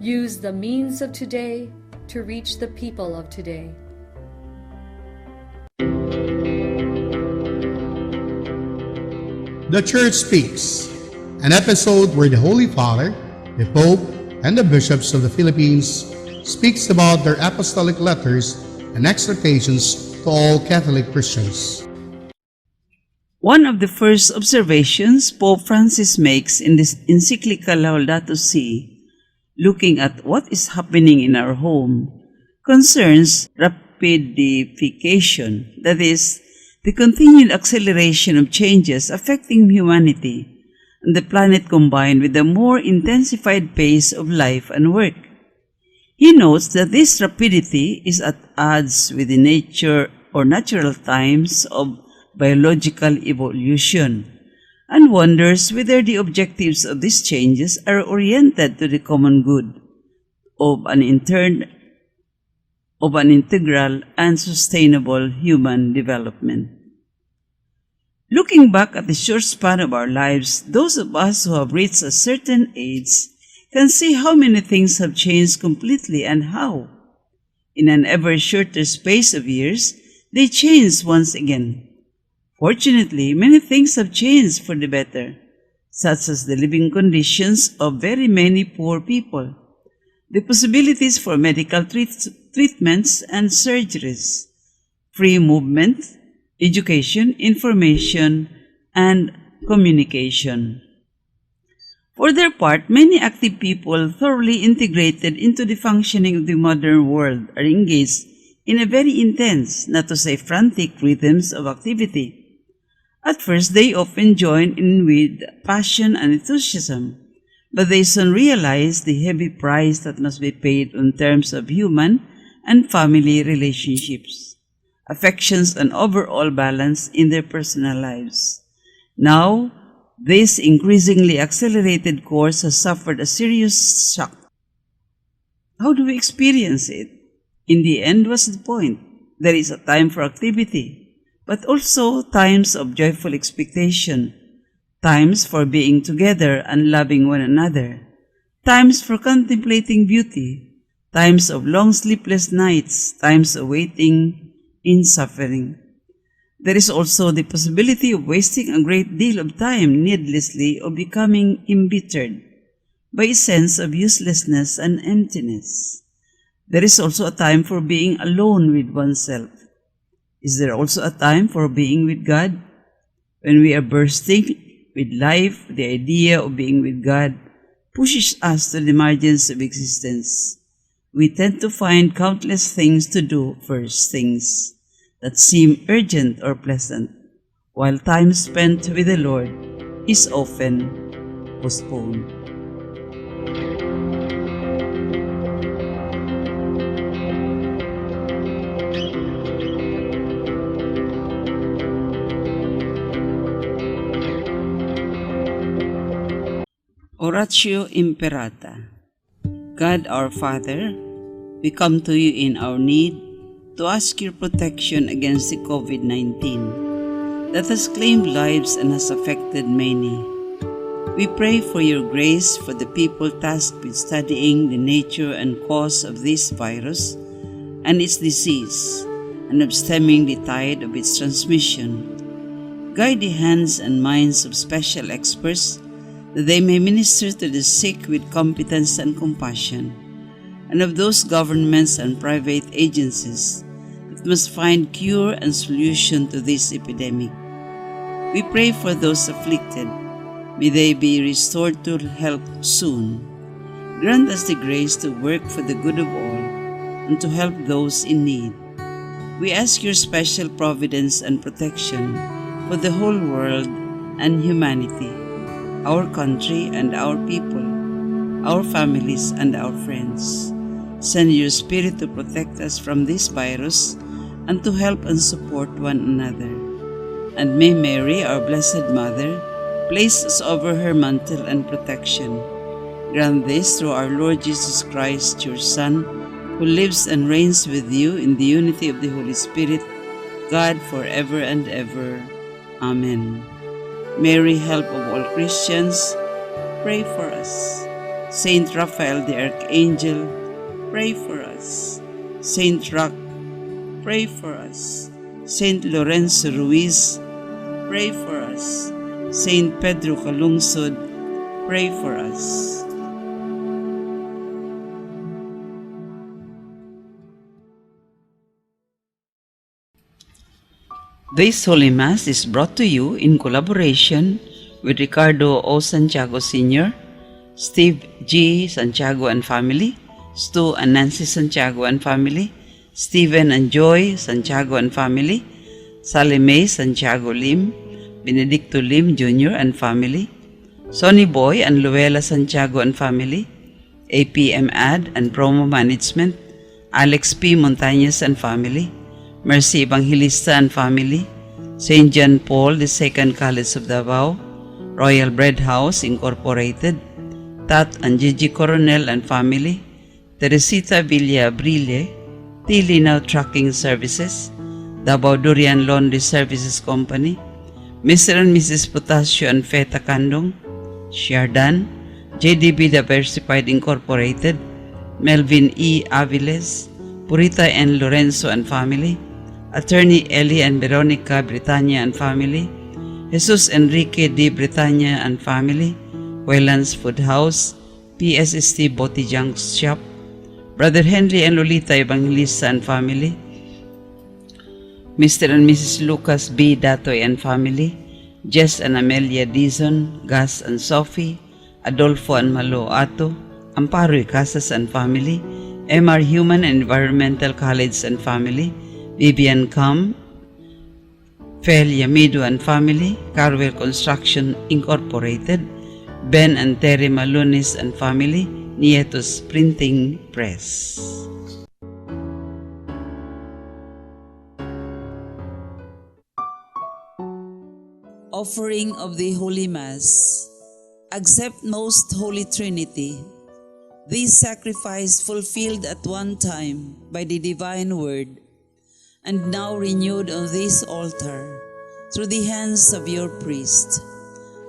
Use the means of today to reach the people of today. The Church Speaks, an episode where the Holy Father, the Pope, and the bishops of the Philippines speaks about their apostolic letters and exhortations to all Catholic Christians. One of the first observations Pope Francis makes in this encyclical Laudato Si, looking at what is happening in our home, concerns rapidification, that is, the continued acceleration of changes affecting humanity and the planet combined with the more intensified pace of life and work. He notes that this rapidity is at odds with the nature or natural times of biological evolution and wonders whether the objectives of these changes are oriented to the common good of an integral and sustainable human development. Looking back at the short span of our lives, those of us who have reached a certain age can see how many things have changed completely and how, in an ever shorter space of years, they changed once again. Fortunately, many things have changed for the better, such as the living conditions of very many poor people, the possibilities for medical treatments and surgeries, free movement, education, information, and communication. For their part, many active people thoroughly integrated into the functioning of the modern world are engaged in a very intense, not to say frantic, rhythms of activity. At first, they often join in with passion and enthusiasm, but they soon realize the heavy price that must be paid in terms of human and family relationships, affections, and overall balance in their personal lives. Now, this increasingly accelerated course has suffered a serious shock. How do we experience it? In the end, what's the point? There is a time for activity, but also times of joyful expectation, times for being together and loving one another, times for contemplating beauty, times of long sleepless nights, times of waiting in suffering. There is also the possibility of wasting a great deal of time needlessly or becoming embittered by a sense of uselessness and emptiness. There is also a time for being alone with oneself. Is there also a time for being with God? When we are bursting with life, the idea of being with God pushes us to the margins of existence. We tend to find countless things to do first, things that seem urgent or pleasant, while time spent with the Lord is often postponed. Oratio Imperata. God our Father, we come to you in our need to ask your protection against the COVID-19 that has claimed lives and has affected many. We pray for your grace for the people tasked with studying the nature and cause of this virus and its disease, and of stemming the tide of its transmission. Guide the hands and minds of special experts that they may minister to the sick with competence and compassion, and of those governments and private agencies that must find cure and solution to this epidemic. We pray for those afflicted. May they be restored to health soon. Grant us the grace to work for the good of all and to help those in need. We ask your special providence and protection for the whole world and humanity, our country and our people, our families and our friends. Send your Spirit to protect us from this virus and to help and support one another. And may Mary, our Blessed Mother, place us over her mantle and protection. Grant this through our Lord Jesus Christ, your Son, who lives and reigns with you in the unity of the Holy Spirit, God forever and ever. Amen. Mary, help of all Christians, pray for us. Saint Raphael the Archangel, pray for us. Saint Roch, pray for us. Saint Lorenzo Ruiz, pray for us. Saint Pedro Calungsod, pray for us. This Holy Mass is brought to you in collaboration with Ricardo O. Santiago Sr., Steve G. Santiago and family, Stu and Nancy Santiago and family, Stephen and Joy Santiago and family, Sally Mae Santiago Lim, Benedicto Lim Jr. and family, Sonny Boy and Luella Santiago and family, APM Ad and Promo Management, Alex P. Montañez and family, Mercy Evangelista and family, St. John Paul II College of Davao, Royal Bread House Incorporated, Tat and Gigi Coronel and family, Teresita Villa Brille, Tilinaw Trucking Services, Davao Durian Laundry Services Company, Mr. and Mrs. Potasio and Feta Kandong, Shardan, JDB Diversified Incorporated, Melvin E. Aviles, Purita N. Lorenzo and family, Attorney Ellie and Veronica Britania and family, Jesus Enrique D. Britania and family, Waylands Food House, PSST Botijang Shop, Brother Henry and Lolita Evangelista and family, Mr. and Mrs. Lucas B. Datoy and family, Jess and Amelia Dizon, Gus and Sophie, Adolfo and Malo Ato, Amparo Casas and family, MR Human and Environmental College and family, Vivian Kam, Fel Yamido and family, Carwell Construction Incorporated, Ben and Terry Malunis and family, Nietos Printing Press. Offering of the Holy Mass. Accept Most Holy Trinity. This sacrifice fulfilled at one time by the divine word, and now renewed on this altar through the hands of your priest.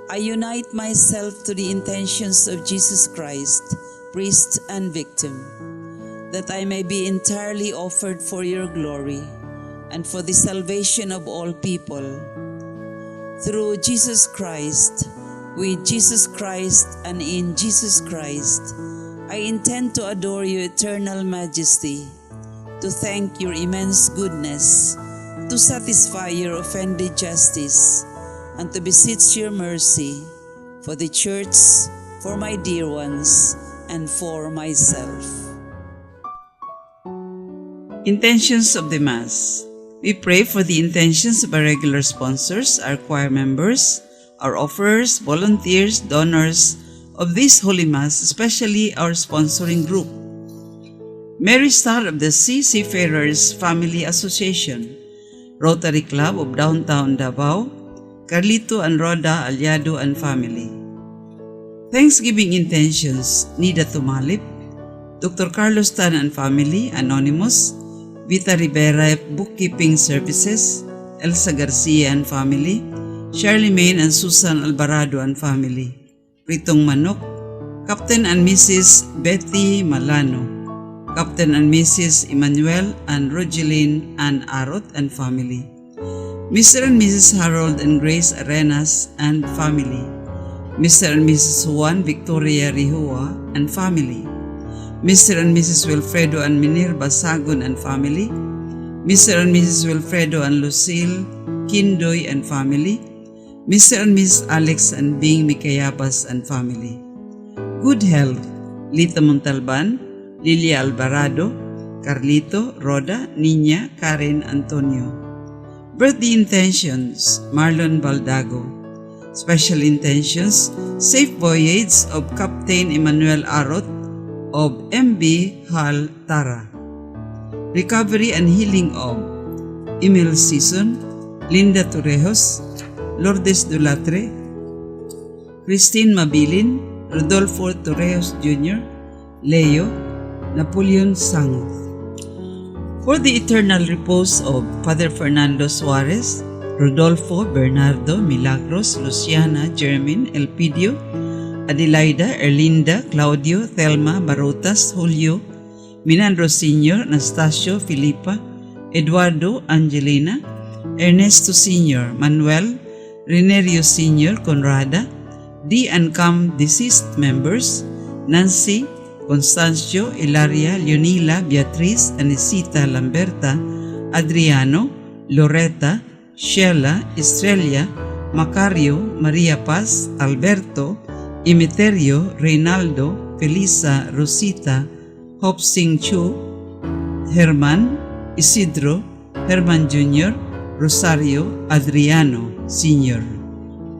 I unite myself to the intentions of Jesus Christ, priest and victim, that I may be entirely offered for your glory and for the salvation of all people. Through Jesus Christ, with Jesus Christ, and in Jesus Christ, I intend to adore your eternal majesty, to thank your immense goodness, to satisfy your offended justice, and to beseech your mercy for the Church, for my dear ones, and for myself. Intentions of the Mass. We pray for the intentions of our regular sponsors, our choir members, our offerers, volunteers, donors of this Holy Mass, especially our sponsoring group. Mary Star of the Seafarers Family Association, Rotary Club of Downtown Davao, Carlito and Rhoda Aliado and family. Thanksgiving intentions, Nida Tumalip, Dr. Carlos Tan and family, Anonymous, Vita Rivera Bookkeeping Services, Elsa Garcia and family, Shirley Main and Susan Alvarado and family, Pritong Manok, Captain and Mrs. Betty Malano, Captain and Mrs. Emmanuel and Rogeline Ann Arot and family, Mr. and Mrs. Harold and Grace Arenas and family, Mr. and Mrs. Juan Victoria Rihua and family, Mr. and Mrs. Wilfredo and Minerva Sagun and family, Mr. and Mrs. Wilfredo and Lucille Kindoy and family, Mr. and Mrs. Alex and Bing Mikayabas and family. Good health, Lita Montalban, Lilia Alvarado, Carlito, Rhoda, Nina, Karen, Antonio. Birthday intentions, Marlon Baldago. Special intentions, safe voyage of Captain Emmanuel Arot of MB Hal Tara. Recovery and healing of Emil Season, Linda Torrejos, Lourdes Dulatre, Christine Mabilin, Rodolfo Torrejos Jr., Leo, Napoleon Sangoth. For the eternal repose of Father Fernando Suarez, Rodolfo, Bernardo, Milagros, Luciana, Jermin, Elpidio, Adelaida, Erlinda, Claudio, Thelma, Barotas, Julio, Minandro Sr., Anastasio, Filipa, Eduardo, Angelina, Ernesto Sr., Manuel, Renerio Sr., Conrada, D and CAM deceased members, Nancy, Constancio, Ilaria, Leonila, Beatriz, Anisita, Lamberta, Adriano, Loretta, Sheila, Estrella, Macario, Maria Paz, Alberto, Imiterio, Reynaldo, Felisa, Rosita, Hope Sing Chu, Herman, Isidro, Herman Jr., Rosario, Adriano Sr.,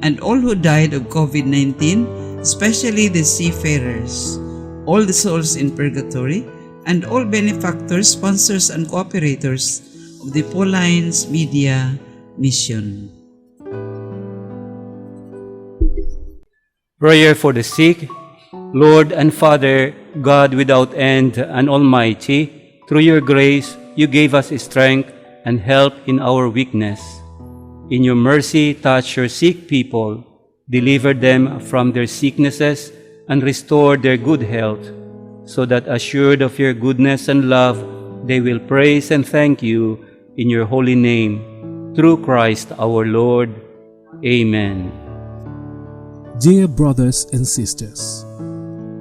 and all who died of COVID-19, especially the seafarers, all the souls in purgatory, and all benefactors, sponsors, and cooperators of the Paulines Media Mission. Prayer for the sick. Lord and Father, God without end and Almighty, through your grace you gave us strength and help in our weakness. In your mercy, touch your sick people, deliver them from their sicknesses, and restore their good health, so that assured of your goodness and love, they will praise and thank you in your holy name, through Christ our Lord. Amen. Dear brothers and sisters,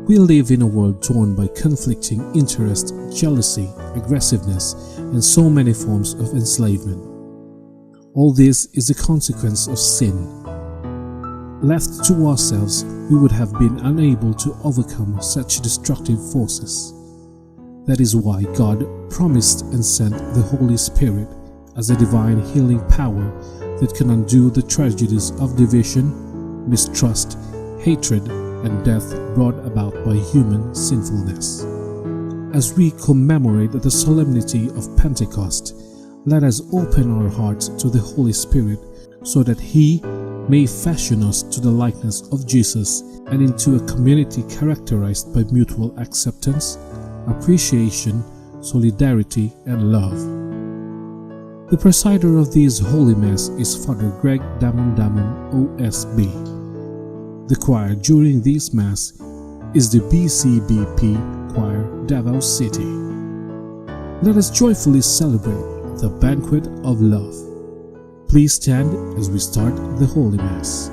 we live in a world torn by conflicting interest, jealousy, aggressiveness, and so many forms of enslavement. All this is a consequence of sin. Left to ourselves, we would have been unable to overcome such destructive forces. That is why God promised and sent the Holy Spirit as a divine healing power that can undo the tragedies of division, mistrust, hatred, and death brought about by human sinfulness. As we commemorate the solemnity of Pentecost, let us open our hearts to the Holy Spirit so that He may fashion us to the likeness of Jesus and into a community characterized by mutual acceptance, appreciation, solidarity, and love. The presider of this Holy Mass is Father Greg Daman OSB. The choir during this Mass is the BCBP Choir, Davao City. Let us joyfully celebrate the banquet of love. Please stand as we start the Holy Mass.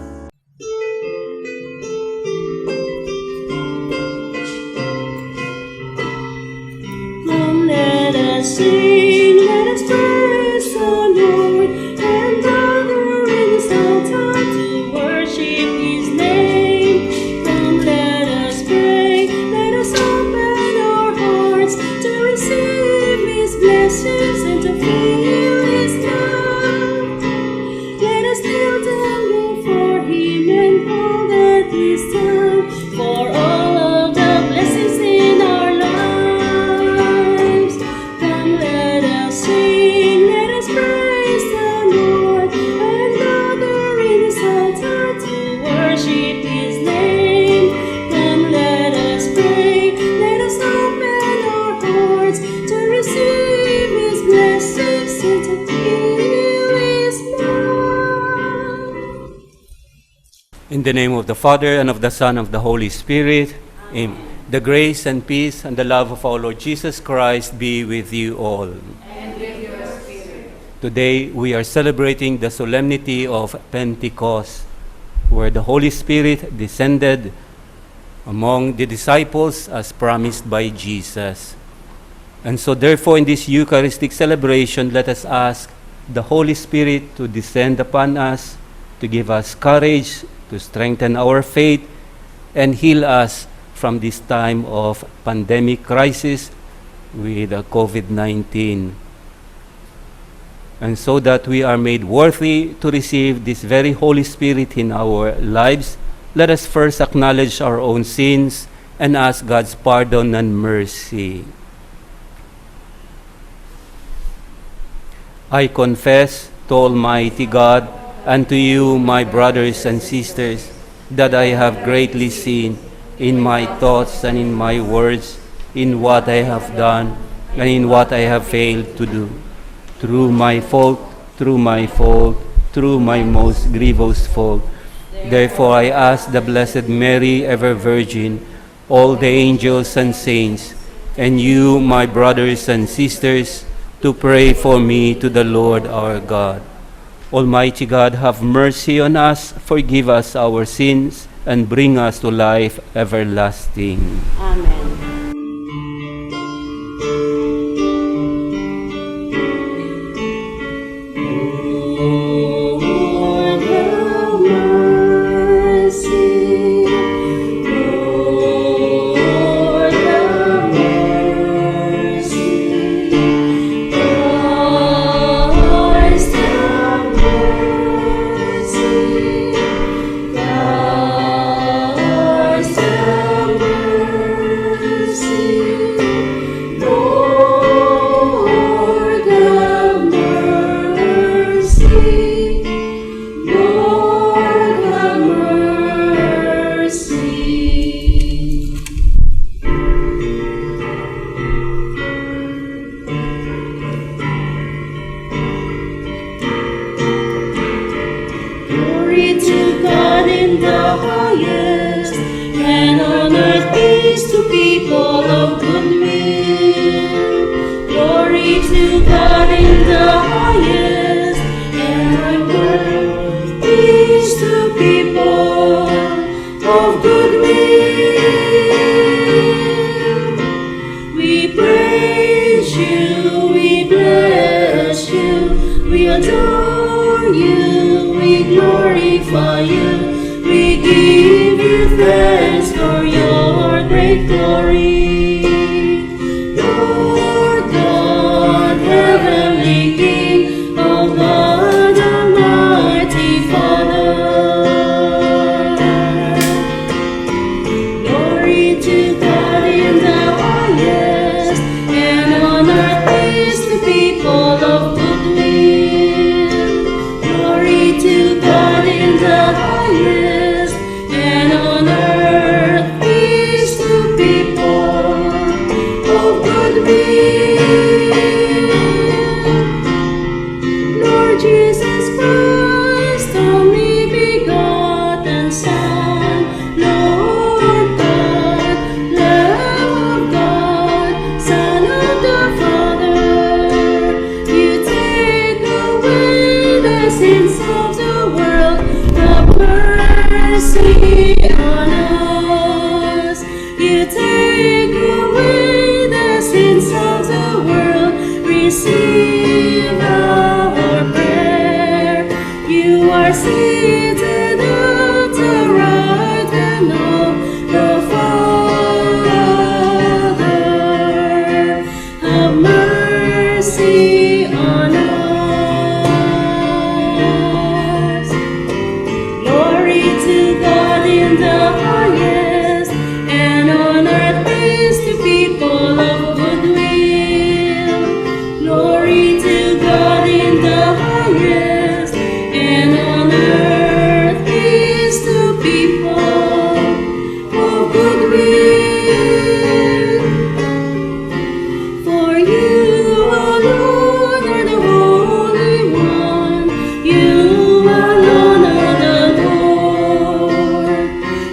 Come, let us sing, let us praise the Lord, and gather in His altar to worship His name. Come, let us pray, let us open our hearts to receive His blessings and to feel His love. Let us kneel down before Him and all that He's done for all of the blessings in our lives. Come, let us sing, let us praise the Lord, and gather in His altar to worship His name. Come, let us pray, let us open our hearts to receive His blessings and to feel His love. In the name of the Father, and of the Son, and of the Holy Spirit. Amen. The grace and peace and the love of our Lord Jesus Christ be with you all. And with your spirit. Today we are celebrating the solemnity of Pentecost, where the Holy Spirit descended among the disciples as promised by Jesus. And so therefore in this Eucharistic celebration, let us ask the Holy Spirit to descend upon us, to give us courage, to strengthen our faith, and heal us from this time of pandemic crisis with COVID-19. And so that we are made worthy to receive this very Holy Spirit in our lives, let us first acknowledge our own sins and ask God's pardon and mercy. I confess to Almighty God and to you, my brothers and sisters, that I have greatly sinned in my thoughts and in my words, in what I have done and in what I have failed to do. Through my fault, through my most grievous fault. Therefore I ask the Blessed Mary, ever Virgin, all the angels and saints, and you, my brothers and sisters, to pray for me to the Lord our God. Almighty God, have mercy on us, forgive us our sins, and bring us to life everlasting. Amen. Lord, have mercy. Lord, have mercy. Christ, have mercy. Christ, have mercy. Lord, have mercy. Lord, have mercy. Glory to God in the highest, and on earth peace to people of good will. Glory to God in the highest, and on earth peace to people of good will. We praise you, we bless you, we adore you, we glorify you, we give you thanks for your great glory. Lord God, heavenly King, O God, Almighty Father. Glory to God in the highest, and on earth peace to people of good will. Glory to God in the highest, and on earth peace to people of good will. Lord Jesus Christ, only begotten Son, Lord God, Lamb of God, Son of the Father, you take away the sins of the world, have mercy on us. You take away the sins of the world, receive our prayer. You are seated at the right hand of the Father. Have mercy on us. Glory to God in the highest, and on earth peace to people of good will. Glory to God in the highest, and on earth peace to people of good will. For you alone are the Holy One, you alone are the Lord,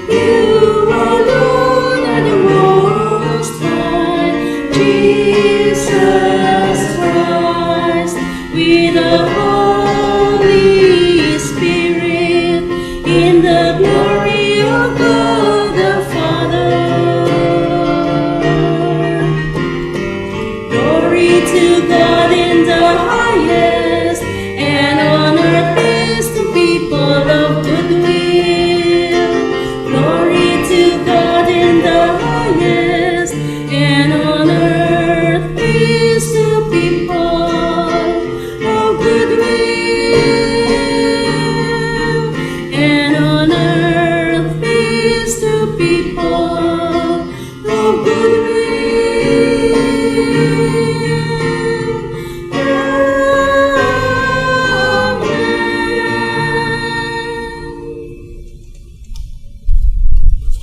you alone are the Most High, Jesus Christ, with the Holy Spirit, in the glory of God the Father. Glory to God in the highest, and on earth peace to people of good will. Glory to God in the highest, and on earth peace to people of good will. And on earth peace to people of good will.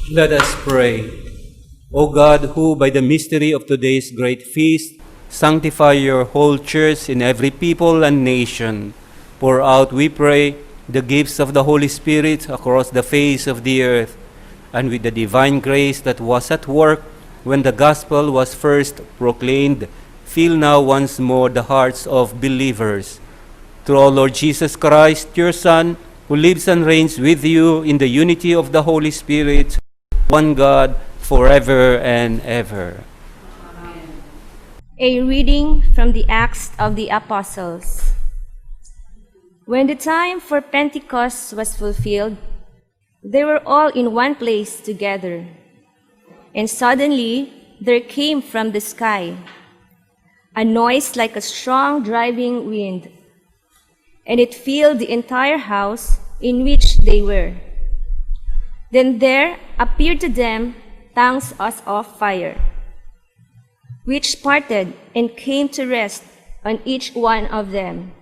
Let us pray. O God, who by the mystery of today's great feast sanctify your whole church in every people and nation, pour out, we pray, the gifts of the Holy Spirit across the face of the earth, and with the divine grace that was at work when the gospel was first proclaimed, fill now once more the hearts of believers. Through our Lord Jesus Christ, your Son, who lives and reigns with you in the unity of the Holy Spirit, one God, forever and ever. A reading from the Acts of the Apostles. When the time for Pentecost was fulfilled, they were all in one place together. And suddenly there came from the sky a noise like a strong driving wind, and it filled the entire house in which they were. Then there appeared to them tongues as of fire, which parted and came to rest on each one of them.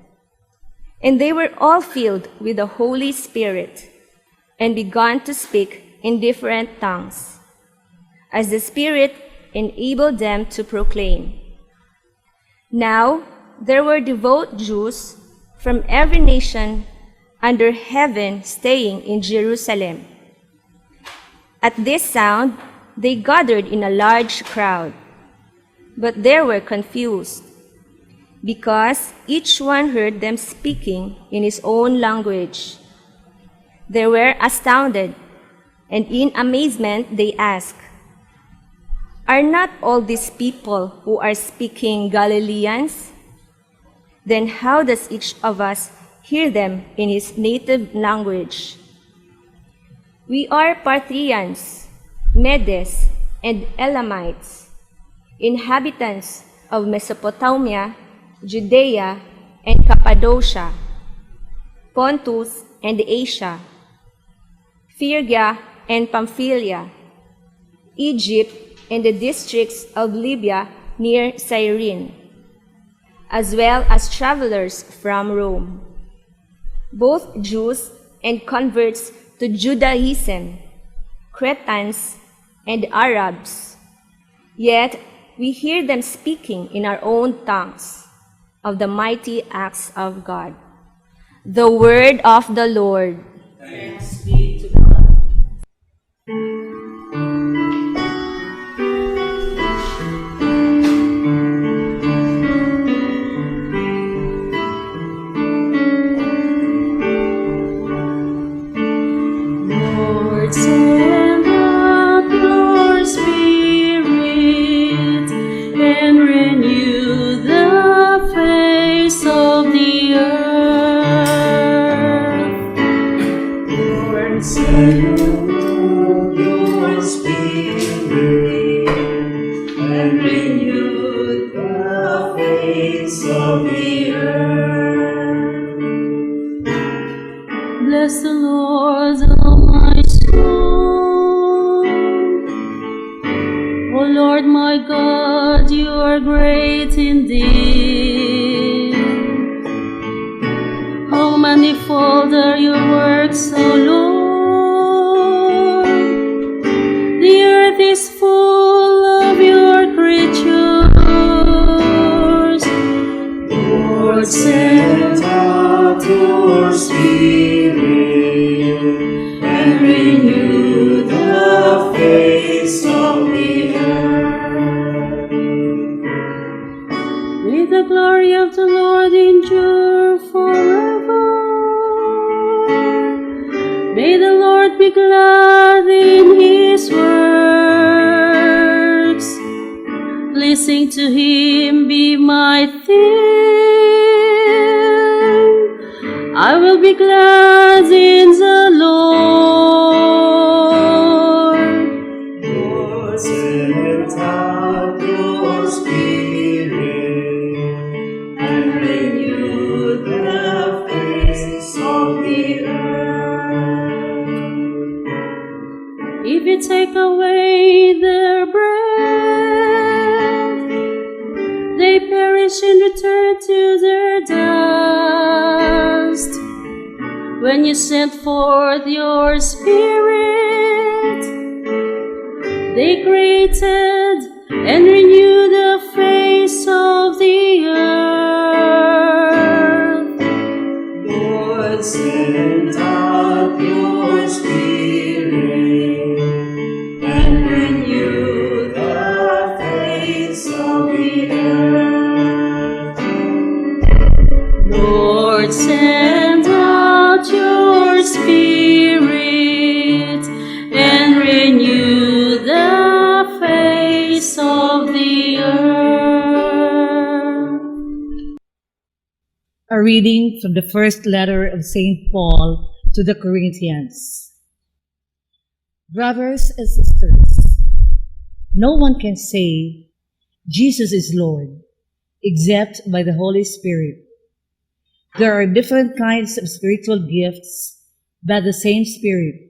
And they were all filled with the Holy Spirit, and began to speak in different tongues, as the Spirit enabled them to proclaim. Now there were devout Jews from every nation under heaven staying in Jerusalem. At this sound, they gathered in a large crowd, but they were confused, because each one heard them speaking in his own language. They were astounded, and in amazement they asked, "Are not all these people who are speaking Galileans? Then how does each of us hear them in his native language? We are Parthians, Medes, and Elamites, inhabitants of Mesopotamia, Judea, and Cappadocia, Pontus and Asia, Phrygia and Pamphylia, Egypt and the districts of Libya near Cyrene, as well as travelers from Rome, both Jews and converts to Judaism, Cretans and Arabs. Yet we hear them speaking in our own tongues of the mighty acts of God." The word of the Lord. Thanks be to God. Lord, send up your Spirit and renew the face of the earth. Lord, send up your Spirit and renew the face of the earth. Bless the Lord, O my soul. O Lord my God, you are great indeed. How manifold are your works, O Lord. The earth is full of your creatures. Lord, send out your Spirit and renew the face of the earth. May the glory of the Lord endure forever. May the Lord be glad in his works. Listening to him be my theme. I will be glad in the Lord. Lord, send out your Spirit and renew the face of the earth. If you take away their breath, they perish and return to their dust. When you sent forth your Spirit, they created and renewed the face of the earth. Lord, send send out your Spirit and renew the face of the earth. Lord, send out your Spirit and renew the face of the earth. A reading from the first letter of St. Paul to the Corinthians. Brothers and sisters, no one can say Jesus is Lord except by the Holy Spirit. There are different kinds of spiritual gifts, but the same Spirit.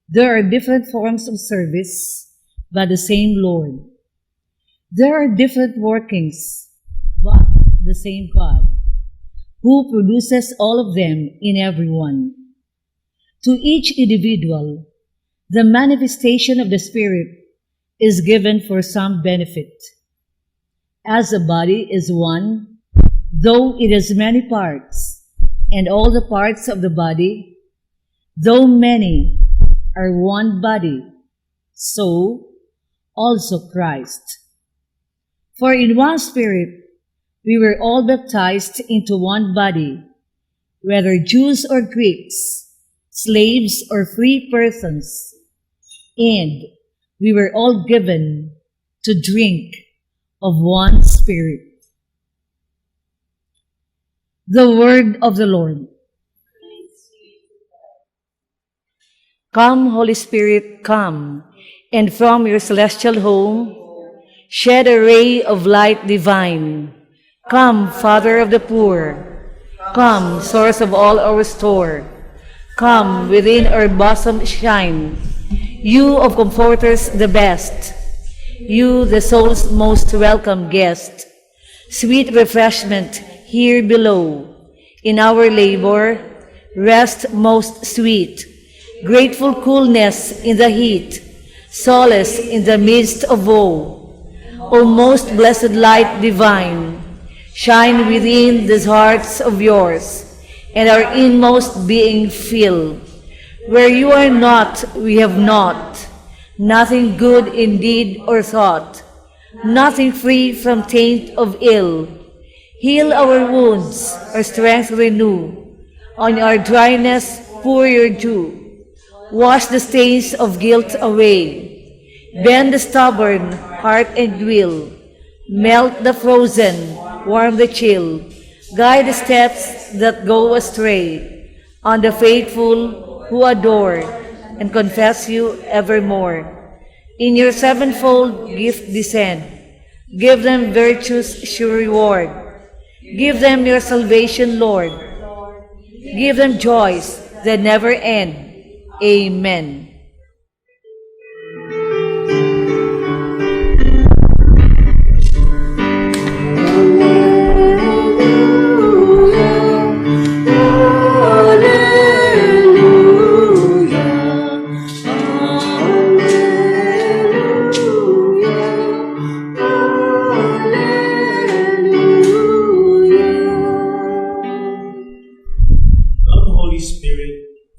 There are different forms of service, but the same Lord. There are different workings, but the same God, who produces all of them in everyone. To each individual, the manifestation of the Spirit is given for some benefit. As the body is one, though it has many parts, and all the parts of the body, though many, are one body, so also Christ. For in one Spirit we were all baptized into one body, whether Jews or Greeks, slaves or free persons, and we were all given to drink of one Spirit. The word of the Lord. Come, Holy Spirit, come, and from your celestial home, shed a ray of light divine. Come, Father of the poor. Come, source of all our store. Come, within our bosom shine. You of comforters the best. You, the soul's most welcome guest. Sweet refreshment here below. In our labor, rest most sweet. Grateful coolness in the heat. Solace in the midst of woe. O most blessed light divine, shine within these hearts of yours, and our inmost being fill. Where you are not, we have not, nothing good in deed or thought, nothing free from taint of ill. Heal our wounds, our strength renew, on our dryness pour your dew. Wash the stains of guilt away, bend the stubborn heart and will, melt the frozen, warm the chill, guide the steps that go astray, on the faithful who adore and confess you evermore. In your sevenfold gift descend, give them virtue's sure reward. Give them your salvation, Lord. Give them joys that never end. Amen.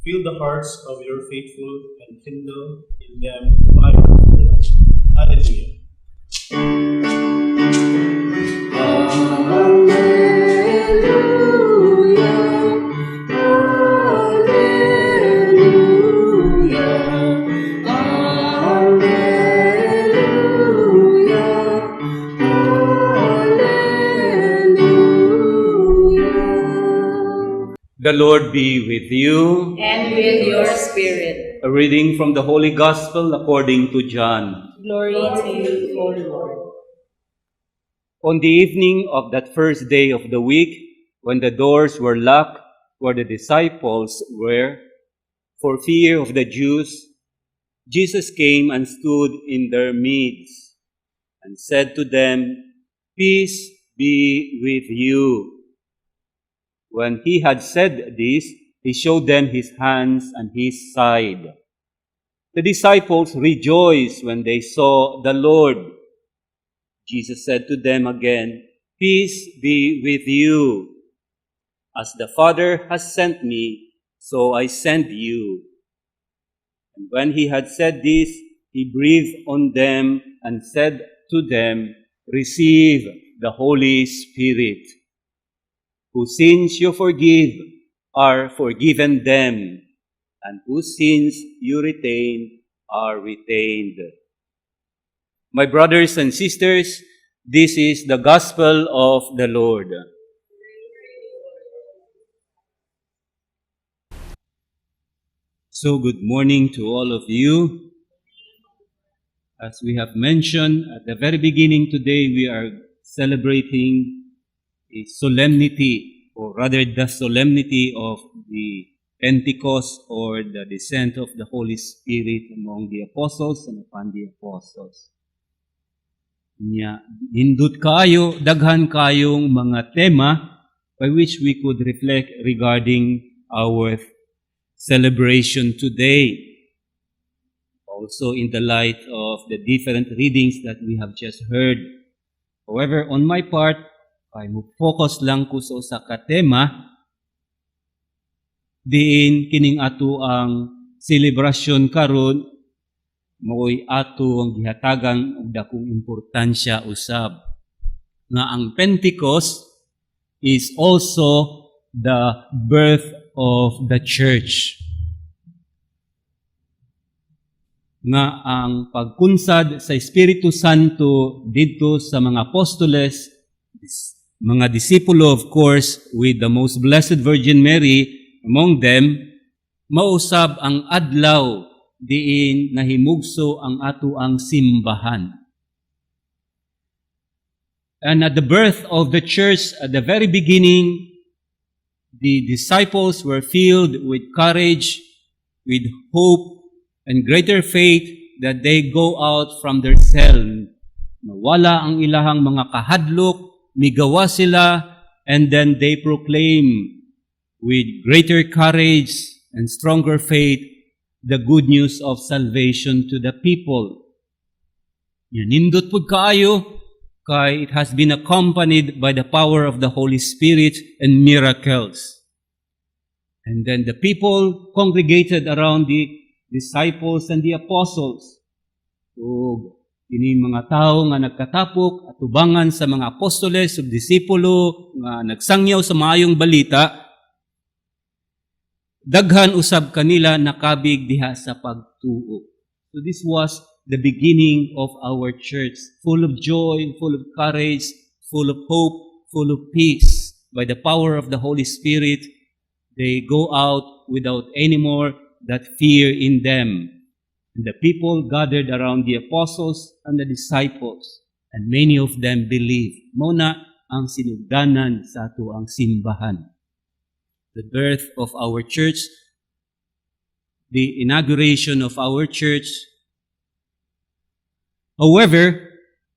Fill the hearts of your faithful and kindle in them fire for love. Hallelujah. The Lord be with you. And with your spirit. A reading from the Holy Gospel according to John. Glory to you, O Lord. On the evening of that first day of the week, when the doors were locked where the disciples were, for fear of the Jews, Jesus came and stood in their midst and said to them, "Peace be with you." When he had said this, he showed them his hands and his side. The disciples rejoiced when they saw the Lord. Jesus said to them again, "Peace be with you. As the Father has sent me, so I send you. And when he had said this, he breathed on them and said to them, receive the Holy Spirit. Whose sins you forgive are forgiven them, and whose sins you retain are retained. My brothers and sisters, this is the gospel of the Lord. So good morning to all of you. As we have mentioned at the very beginning today, we are celebrating a solemnity, or rather the solemnity of the Pentecost, or the descent of the Holy Spirit among the apostles and upon the apostles. Hindut kayo, daghan kayong mga tema by which we could reflect regarding our celebration today. Also in the light of the different readings that we have just heard. However, on my part, ay focus lang ko sa usa ka tema diin kining ato ang celebration karon mo'y ato ang gihatagan og dakong importansya usab nga ang Pentecost is also the birth of the church. Nga ang pagkunsad sa Espiritu Santo dito sa mga apostoles, mga disipulo, of course, with the most blessed Virgin Mary among them, mausab ang adlaw diin nahimugso ang ato ang simbahan. And at the birth of the church, at the very beginning, the disciples were filled with courage, with hope, and greater faith that they go out from their cell. Nawala ang ilahang mga kahadlok, migawa sila, and then they proclaim with greater courage and stronger faith the good news of salvation to the people. Yanindot pud kaayo, kay it has been accompanied by the power of the Holy Spirit and miracles. And then the people congregated around the disciples and the apostles. O kini mga tao nga nagkatapok at tubangan sa mga apostoles ug disipulo nga nagsangyaw sa maayong balita, daghan usab kanila nakabig diha sa pagtuo. So this was the beginning of our church, full of joy, full of courage, full of hope, full of peace. By the power of the Holy Spirit, they go out without any more that fear in them. And the people gathered around the apostles and the disciples, and many of them believed. Muna ang sinugdanan sa ato ang simbahan. The birth of our church, the inauguration of our church. However,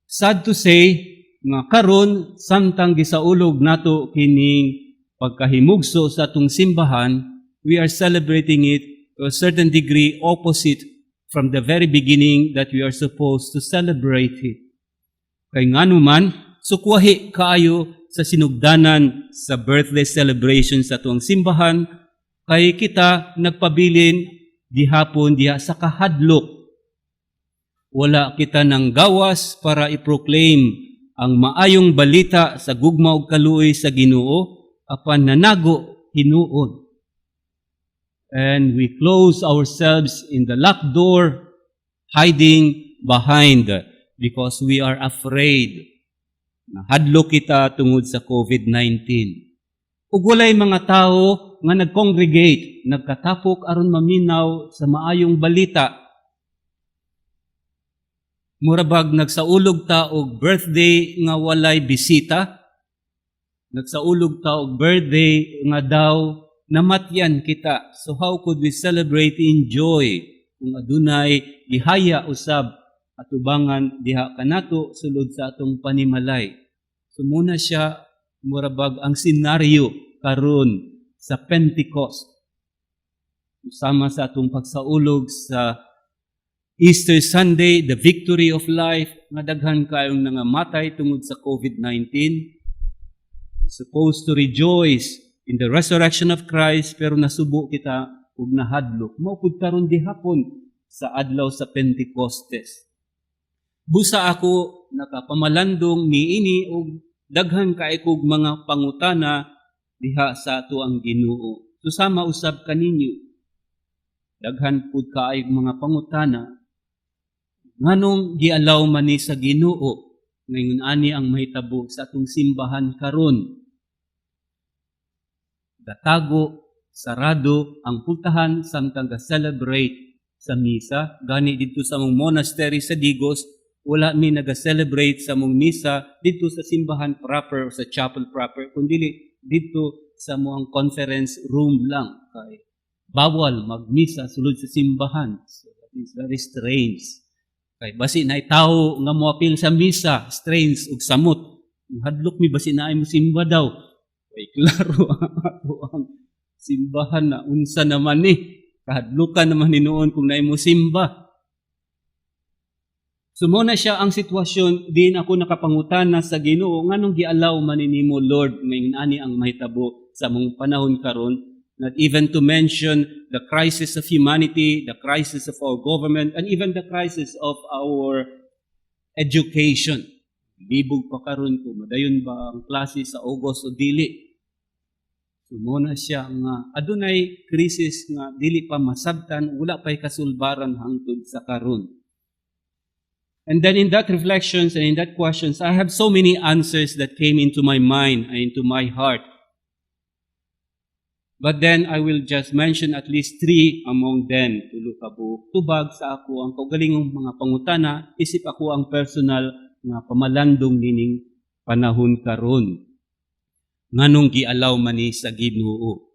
sad to say, nga karon samtang gisaulog nato kining pagkahimugso sa atong simbahan, we are celebrating it to a certain degree opposite from the very beginning that we are supposed to celebrate it. Kay nganuman, sukwahi kaayo sa sinugdanan sa birthday celebration sa tuwang simbahan, kay kita nagpabilin dihapon diha sa kahadlok. Wala kita ng gawas para i-proclaim ang maayong balita sa gugma ug kaluoy sa Ginoo, apan nanago hinuon. And we close ourselves in the locked door, hiding behind, because we are afraid. Nahadlok kita tungod sa COVID-19. Ug walay mga tao nga nag-congregate, nagkatapok aron maminaw sa maayong balita. Murabag nagsaulog ta og birthday nga walay bisita. Nagsaulog ta og birthday nga daw namatyan kita. So how could we celebrate in joy kung adunay gihaya usab atubangan diha kanato sulod sa atong panimalay? So muna siya murabag ang senaryo karon sa Pentecost. Usama sa atong pagsaulog sa Easter Sunday, the victory of life, nga daghan kayong nangamatay tungod sa COVID-19. We're supposed to rejoice in the resurrection of Christ, pero nasubo kita ug nahadlok. Maupod karon gihapon sa adlaw sa Pentecostes. Busa ako nakapamalandong niini og daghan kaay kog mga pangutana diha sa ato ang Ginoo. Susama usab kaninyo. Daghan pud kaay mga pangutana nganong gialaw man ni sa Ginoo ngayon ani ang mahitabo sa atong simbahan karon. Gatago, sarado ang pultahan samtang ga-celebrate sa misa. Gani dito sa mong monastery sa Digos, wala mi naga-celebrate sa mong misa dito sa simbahan proper o sa chapel proper, kundi dito sa mong conference room lang. Kay bawal magmisa sulod sa simbahan. So that is very strange. Kay basi na itaw nga moapil sa misa, strange ug samot. Hadlok mi basi na ay mo simba daw. Kay klaro ang simbahan na unsa naman ni. Kahadlukan naman ni noon kung naay mo simba. Sumuna siya ang sitwasyon, din ako nakapangutana sa Ginoo nganong gialaw man nimo Lord ngayon ani ang mahitabo sa mong panahon karon, not even to mention the crisis of humanity, the crisis of our government, and even the crisis of our education. Libog pa karon ko madayon ba ang klase sa August o dili? Sumuna siya nga adunay krisis nga dili pa masabtan, wala pa'y kasulbaran hangtod sa karon. And then in that reflections and in that questions, I have so many answers that came into my mind and into my heart. But then I will just mention at least 3 among them. Tulo ka buok tubag sa ako ang kaugalingong mga pangutana, isip ako ang personal nga pamalandong nining panahon karon. Nganong gialaw man ni sa Ginoo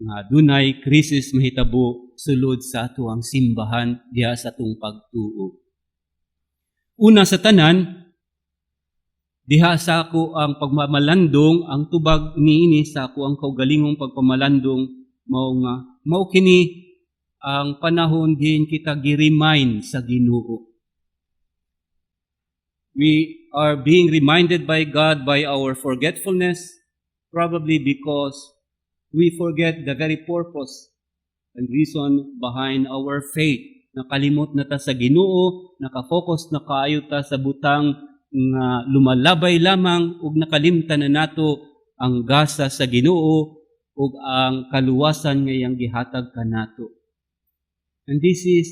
nga dunay krisis mahitabo sulod sa ato ang simbahan diha sa atong pagtuo. Una sa tanan, diha sa ako ang pagmamalandong, ang tubag niini sa ako ang kaugalingong pagpamalandong mao kini ang panahon din kita gi-remind sa Ginoo. We are being reminded by God by our forgetfulness, probably because we forget the very purpose and reason behind our faith. Nakalimot na ta sa Ginoo, nakafocus na kaayo ta sa butang nga lumalabay lamang ug nakalimtan na nato ang gasa sa Ginoo ug ang kaluwasan nga iyang gihatag kanato. And this is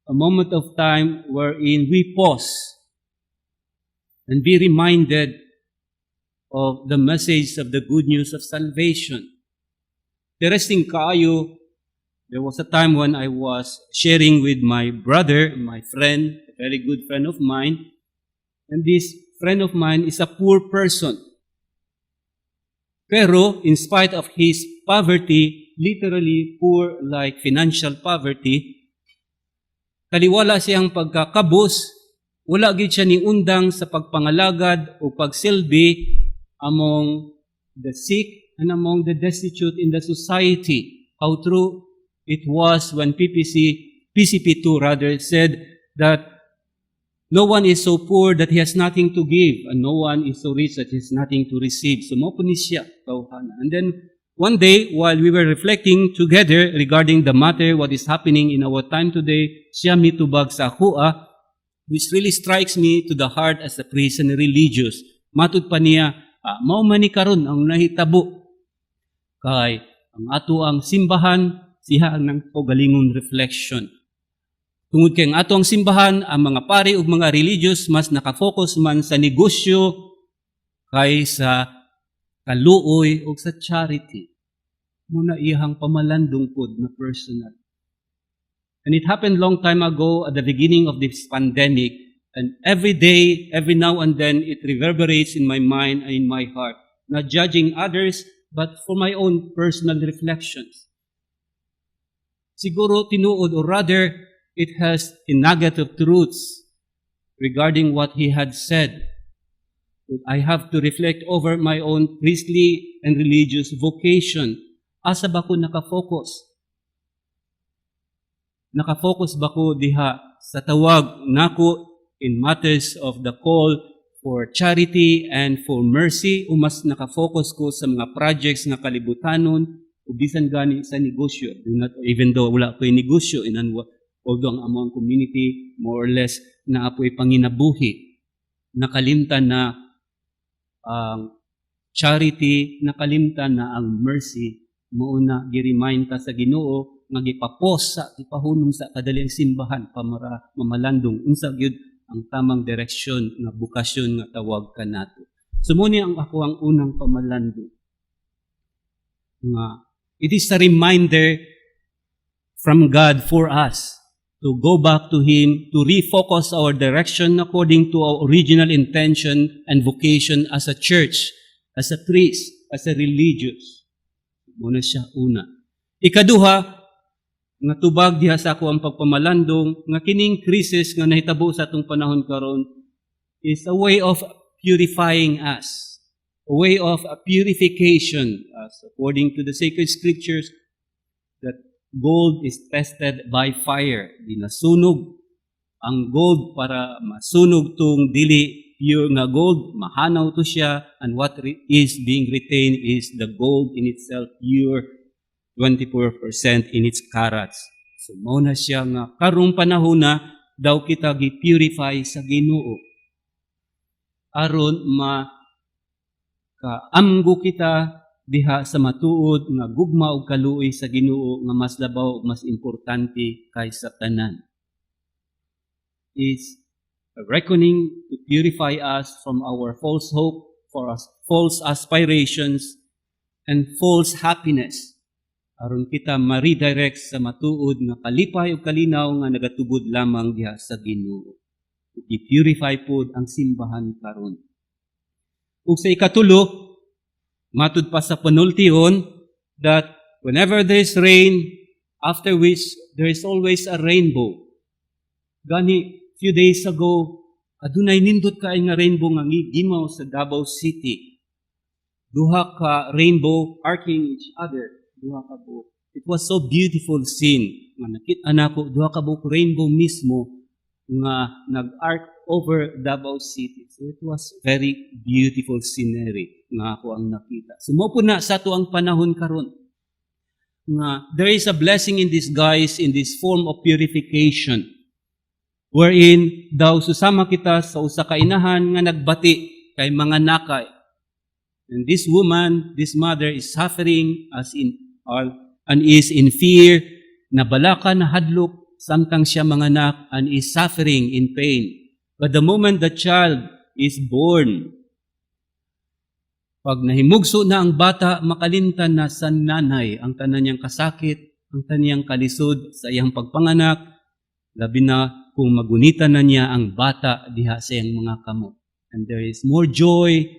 a moment of time wherein we pause and be reminded of the message of the good news of salvation. Interesting kaayo, there was a time when I was sharing with my brother, my friend, a very good friend of mine, and this friend of mine is a poor person. Pero in spite of his poverty, literally poor like financial poverty, kaliwala siyang pagkakabos, wala gid siya ni undang sa pagpangalagad o pagsilbi among the sick and among the destitute in the society. How true it was when PCP2 rather said that no one is so poor that he has nothing to give, and no one is so rich that he has nothing to receive. So mo po ni siya, tawhana. And then one day, while we were reflecting together regarding the matter, what is happening in our time today, siya mitubag sa akua, which really strikes me to the heart as a priest and a religious. Matud pa niya, mao man ni karon ang nahitabo kay ang ato ang simbahan siya ang nagpagalingon reflection. Tungod kay ang ato ang simbahan, ang mga pari ug mga religious mas nakafocus man sa negosyo kaysa kaluoy ug sa charity. Muna iyang pamalandong pod na personal. And it happened long time ago at the beginning of this pandemic, and every day, every now and then, it reverberates in my mind and in my heart. Not judging others, but for my own personal reflections. Siguro tinuod, or rather, it has a nugget of truths regarding what he had said. But I have to reflect over my own priestly and religious vocation. Asa ba ko nakafocus? Nakafocus ba ko diha sa tawag nako in matters of the call for charity and for mercy, o mas nakafocus ko sa mga projects nga kalibutanon, o bisan gani sa negosyo. Even though wala ko'y negosyo, although ang among community, more or less, na apo'y panginabuhi, nakalimtan na ang charity, nakalimtan na ang mercy, mauna gi-remind ta sa Ginoo nga gipapos sa ipahunong sa kadaling simbahan pamara mamalandong unsa gyud ang tamang direksyon nga bukasyon nga tawag kanato. Sumuni ang ako ang unang pamalandong nga it is a reminder from God for us to go back to Him, to refocus our direction according to our original intention and vocation as a church, as a priest, as a religious. Muna siya una. Ikaduha, nga tubag diha sa ako ang pagpamalandong, nga kining krisis nga nahitabo sa atong panahon karon is a way of purifying us, a way of purification, as according to the sacred scriptures, that gold is tested by fire. Dinasunog ang gold para masunog tong dili pure nga gold, mahanaw to siya, and what is being retained is the gold in itself, pure, 24% in its carats. So, mauna siya nga, karong panahon na, daw kita gi-purify sa Ginoo. Aron kaamgo kita diha sa matuod nga gugma og kaluoy sa Ginoo nga mas labaw ug mas importante kaysa tanan. Is a reckoning to purify us from our false hope, for us false aspirations, and false happiness. Aron kita ma-redirect sa matuod nga kalipay o kalinaw nga nagatubod lamang diha sa Ginoo. I-purify pod ang simbahan karon. Ug sa ikatulo, matud pa sa panultihon, that whenever there is rain, after which there is always a rainbow. Gani, few days ago, adunay nindot kaay nga rainbow nga gigimaw sa Davao City. Duha ka rainbow arcing each other. Duha ka buok. It was so beautiful scene. Nga nakita nako duha ka buok rainbow mismo nga nag-arc over Davao City. So it was very beautiful scenery nga ako ang nakita. Sumopo na sa to ang panahon karon nga there is a blessing in disguise in this form of purification, wherein daw susama kita sa usa ka inahan nga nagbati kay mga nakay. And this woman, this mother is suffering and is in fear, nabalaka na hadlok, samtang siya manganak and is suffering in pain. But the moment the child is born, pag nahimugso na ang bata, makalimtan na sa nanay ang tanan niyang kasakit, ang taniyang kalisod sa iyang pagpanganak, labi na kung magunita na niya ang bata diha sa iyang mga kamot. And there is more joy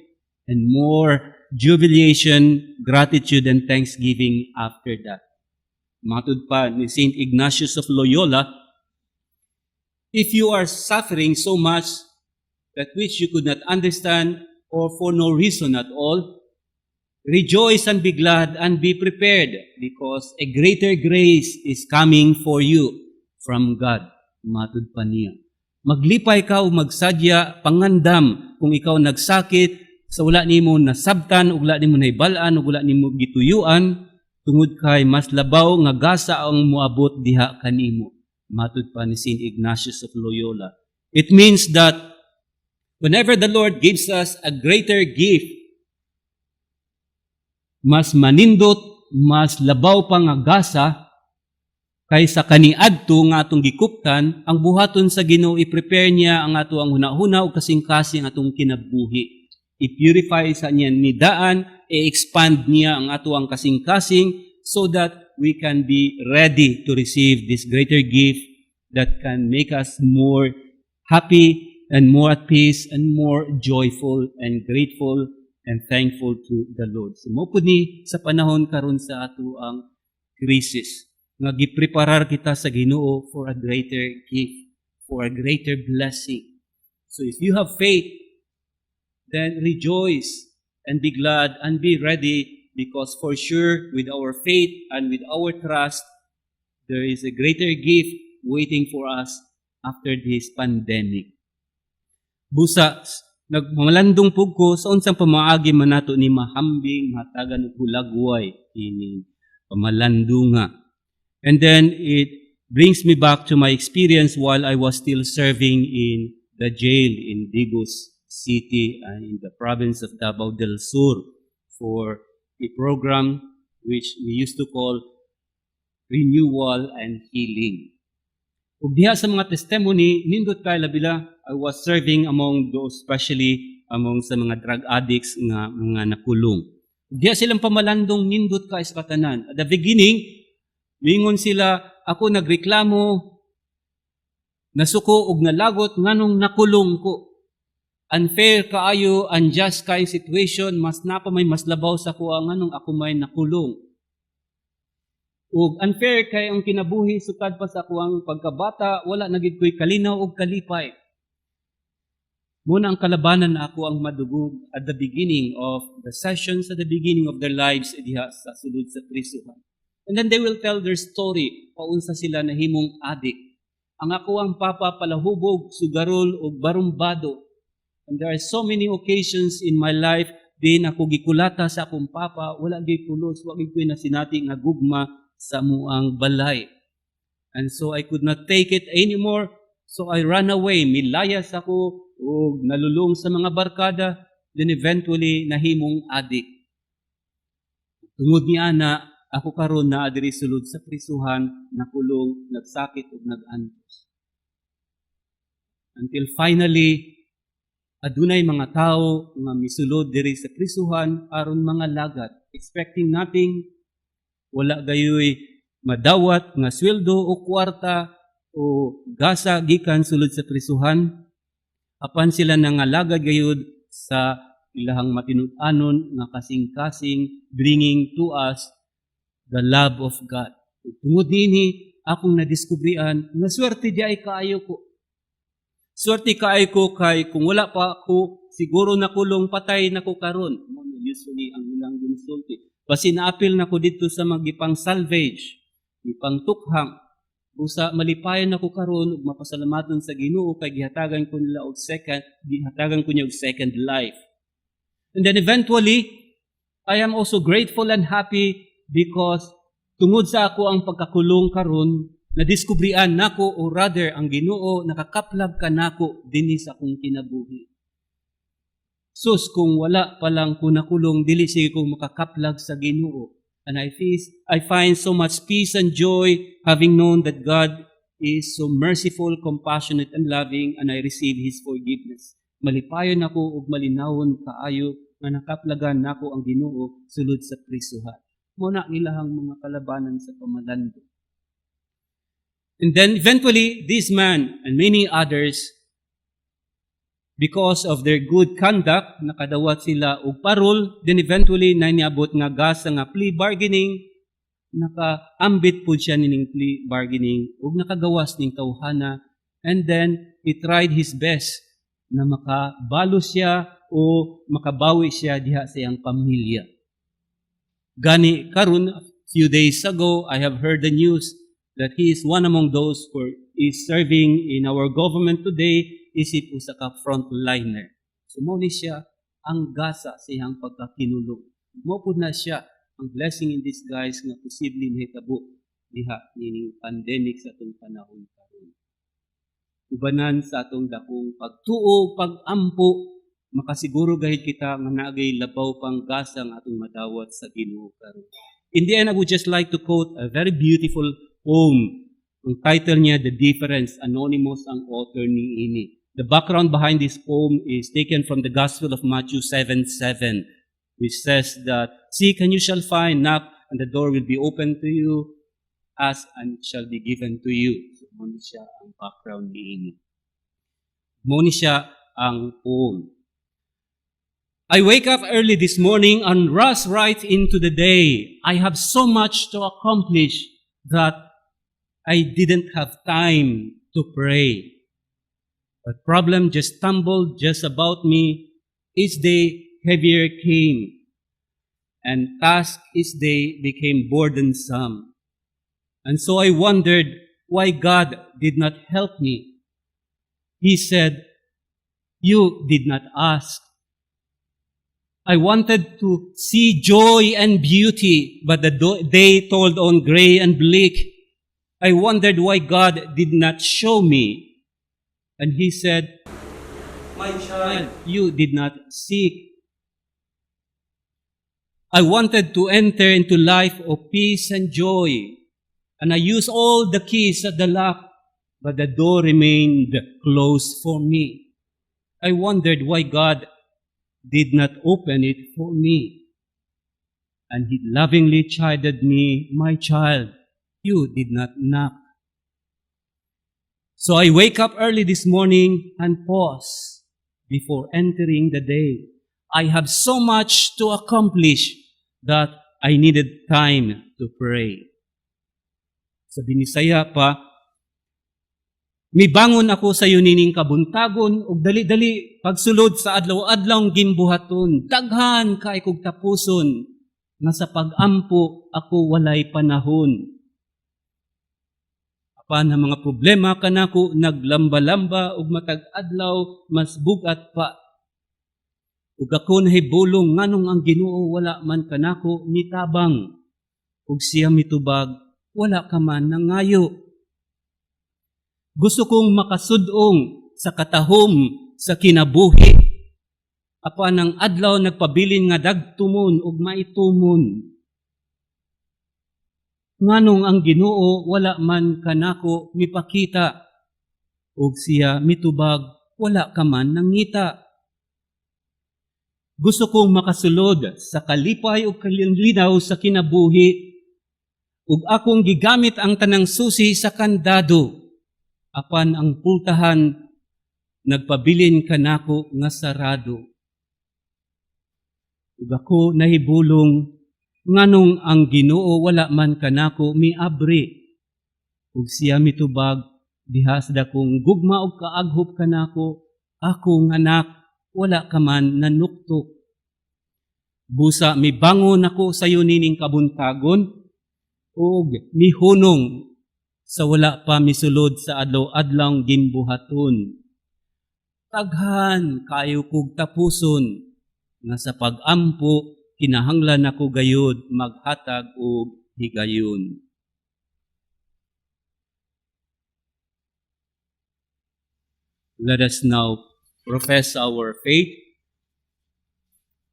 and more jubilation, gratitude, and thanksgiving after that. Matud pa ni St. Ignatius of Loyola, if you are suffering so much that which you could not understand or for no reason at all, rejoice and be glad and be prepared because a greater grace is coming for you from God. Matud pa niya. Maglipay ka o magsadya, pangandam kung ikaw nagsakit, sa wala nimo nasabtan, ug wala nimo naibalaan, ug wala nimo gituyuan, tungod kay mas labaw nga gasa ang moabot diha kanimo. Matud pa ni St. Ignatius of Loyola. It means that whenever the Lord gives us a greater gift, mas manindot, mas labaw pa nga gasa, kaysa kaniadto nga atong gikuptan, ang buhaton sa Ginoo i-prepare niya ang ato ang hunahuna o kasing-kasing atong kinabuhi. I-purify sa niya nidaan, i-expand niya ang ato ang kasing-kasing so that we can be ready to receive this greater gift that can make us more happy and more at peace and more joyful and grateful and thankful to the Lord. So, mo po ni sa panahon karon sa ato ang krisis, nga gipreparar kita sa Ginoo for a greater gift, for a greater blessing. So if you have faith, then rejoice and be glad and be ready because for sure with our faith and with our trust, there is a greater gift waiting for us after this pandemic. Busa, nagmalandong pug ko sa unsang pamaagi man nato ni mahambing hatagan og hulagway ini pamalandunga. And then it brings me back to my experience while I was still serving in the jail in Digos City and in the province of Davao del Sur for a program which we used to call Renewal and Healing. Ug diha sa mga testimony, nindot kay labila, I was serving among those, especially among sa mga drug addicts nga mga nakulong. Ug diha silang pamalandong nindot kay sa katanan. At the beginning, mingon sila, ako nagreklamo, nasuko og nalagot nganong nakulong ko. Unfair kaayo, unjust kay situation, mas napa may mas labaw sa kuha nganong ako may nakulong. Ug unfair kay ang kinabuhi sukad pa sa kuang pagkabata, wala na gid koy kalinaw og kalipay. Muna ang kalabanan na ako ang madugog at the beginning of the sessions, at the beginning of their lives diha sa sulod sa prisuhan. And then they will tell their story, paunsa sila nahimong addict. Ang ako ang papa palahubog, sugarol o barumbado. And there are so many occasions in my life, din ako gikulata sa akong papa, wala gay pulos, wala gay nasinati nga gugma sa muang balay. And so I could not take it anymore, so I ran away. Milayas ako o nalulong sa mga barkada, then eventually nahimong addict. Tungod niya na, ako karon na adiri sulod sa prisuhan, nakulong, nagsakit ug nag-antos. Until finally, adunay mga tao nga misulod diri sa prisuhan aron mga lagat, expecting nothing, wala gayoy madawat nga sweldo o kwarta o gasa gikan sulod sa prisuhan. Apan sila nangalagad gayud sa ilahang matinud-anon nga kasing-kasing, bringing to us the love of God. Tungod nini, akong nadiskubrian, nga swerte di ay kaayo ko. Swerte kaayo ko kay kung wala pa ako, siguro nakulong patay na ko karon. Usually, ang ilang ginsulti. Basi naapil na ko dito sa magipang salvage, ipang tukhang, busa malipayan ako karon ug mapasalamaton sa Ginoo kay gihatagan ko nila og second life. And then eventually, I am also grateful and happy because tungod sa ako ang pagkakulong karon, nadiskubrian nako o rather ang Ginoo nakakaplag ka nako dinhi sa akong kinabuhi. Sus kung wala pa lang ko nakulong dili sige ko makakaplag sa Ginoo. And I find so much peace and joy having known that God is so merciful, compassionate, and loving, and I receive His forgiveness. Malipayon ako ug malinawon kaayo nga nakaplagan nako ang Ginoo sulod sa prisuhan. Muna ilahang mga kalabanan sa pamalando. And then eventually, this man and many others, because of their good conduct, nakadawat sila og parol, then eventually, naniabot nga gasa nga plea bargaining, nakaambit po siya ning plea bargaining, ug nakagawas ning tawhana, and then he tried his best na makabalo siya o makabawi siya diha sa iyang pamilya. Gani karon, a few days ago, I have heard the news that he is one among those who is serving in our government today, isip usa ka frontliner. Sumuni siya ang gasa sa iyang pagkakinulong. Mopud na siya ang blessing in disguise nga posibleng mahitabo diha nining pandemic sa atong panahon karon. Ubanan sa atong dakong pagtuo, pagampo, makasiguro gahit kita nga naagay labaw pang gasa nga atong madawat sa Ginoo karon. In the end, I would just like to quote a very beautiful poem. Ang title niya, The Difference, anonymous ang author ni ini. The background behind this poem is taken from the Gospel of Matthew 7:7, which says that, seek and you shall find, knock and the door will be open to you, ask and it shall be given to you. So, muna siya ang background ni ini. Muna siya ang poem. I wake up early this morning and rush right into the day. I have so much to accomplish that I didn't have time to pray. But problem just stumbled just about me. Each day heavier came, and task each day became burdensome. And so I wondered why God did not help me. He said, You did not ask. I wanted to see joy and beauty, but the day told on gray and bleak. I wondered why God did not show me. And He said, "My child, you did not seek." I wanted to enter into life of peace and joy, and I used all the keys at the lock, but the door remained closed for me. I wondered why God did not open it for me. And He lovingly chided me, "My child, you did not knock." So I wake up early this morning and pause before entering the day. I have so much to accomplish that I needed time to pray. Sa Binisaya pa, mibangon ako sa nining kabuntagon ug dali-dali pagsulod sa adlaw-adlaw gimbuhaton. Daghan kay kog tapuson nga sa pag-ampo ako walay panahon. Apan ang mga problema kanako naglamba-lamba ug matag adlaw mas bugat pa. Ug ako nahibulong nganong ang Ginoo wala man kanako nitabang. Ug siya mitubag, wala ka man nangayo. Gusto kong makasudong sa katahom sa kinabuhi. Apan ang adlaw nagpabilin nga dagtumon ug maitumon. Nganong ang Ginoo wala man kanako mipakita. Ug siya mitubag, wala ka man nangita. Gusto kong makasulod sa kalipay ug kalinaw sa kinabuhi. Ug akong gigamit ang tanang susi sa kandado. Apan ang pultahan nagpabilin kanako nga sarado. Ug ako nahibulong nganong ang Ginoo wala man kanako miabri. Ug siya mitubag, dihas dakong gugma og kaaghop kanako, akong anak, wala ka man nanuktok. Busa mibangon ako sa nining kabuntagon, ug mihunong sa wala pa misulod sa adlaw-adlaw gimbuhaton. Taghan kayo kog tapuson, nga sa pag-ampo kinahanglan ako gayud maghatag og higayon. Let us now profess our faith.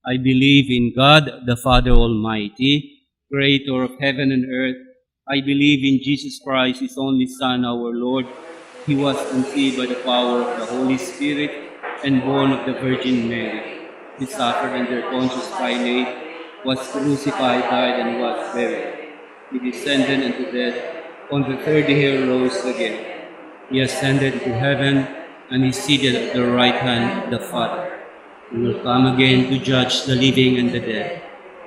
I believe in God, the Father Almighty, creator of heaven and earth. I believe in Jesus Christ, His only Son, our Lord. He was conceived by the power of the Holy Spirit and born of the Virgin Mary. He suffered under Pontius Pilate, was crucified, died, and was buried. He descended into death. On the third day he rose again. He ascended to heaven, and is seated at the right hand of the Father. He will come again to judge the living and the dead.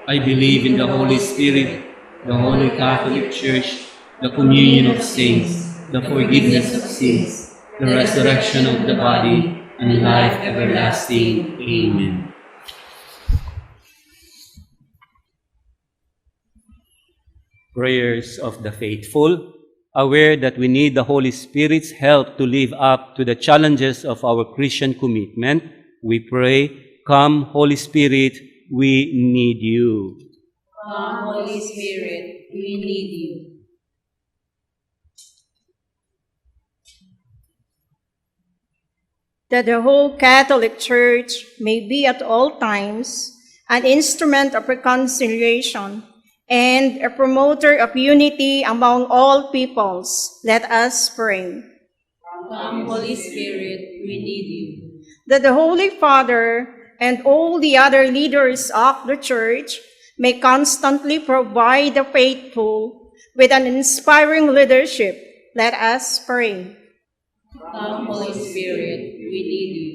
I believe in the Holy Spirit, the Holy Catholic Church, the communion of saints, the forgiveness of sins, the resurrection of the body, and life everlasting. Amen. Prayers of the faithful. Aware that we need the Holy Spirit's help to live up to the challenges of our Christian commitment, we pray, "Come, Holy Spirit, we need you." Come, Holy Spirit, we need you. That the whole Catholic Church may be at all times an instrument of reconciliation and a promoter of unity among all peoples, let us pray. Come, Holy Spirit, we need you. That the Holy Father and all the other leaders of the Church may constantly provide the faithful with an inspiring leadership, let us pray. Come, Holy Spirit, we need you.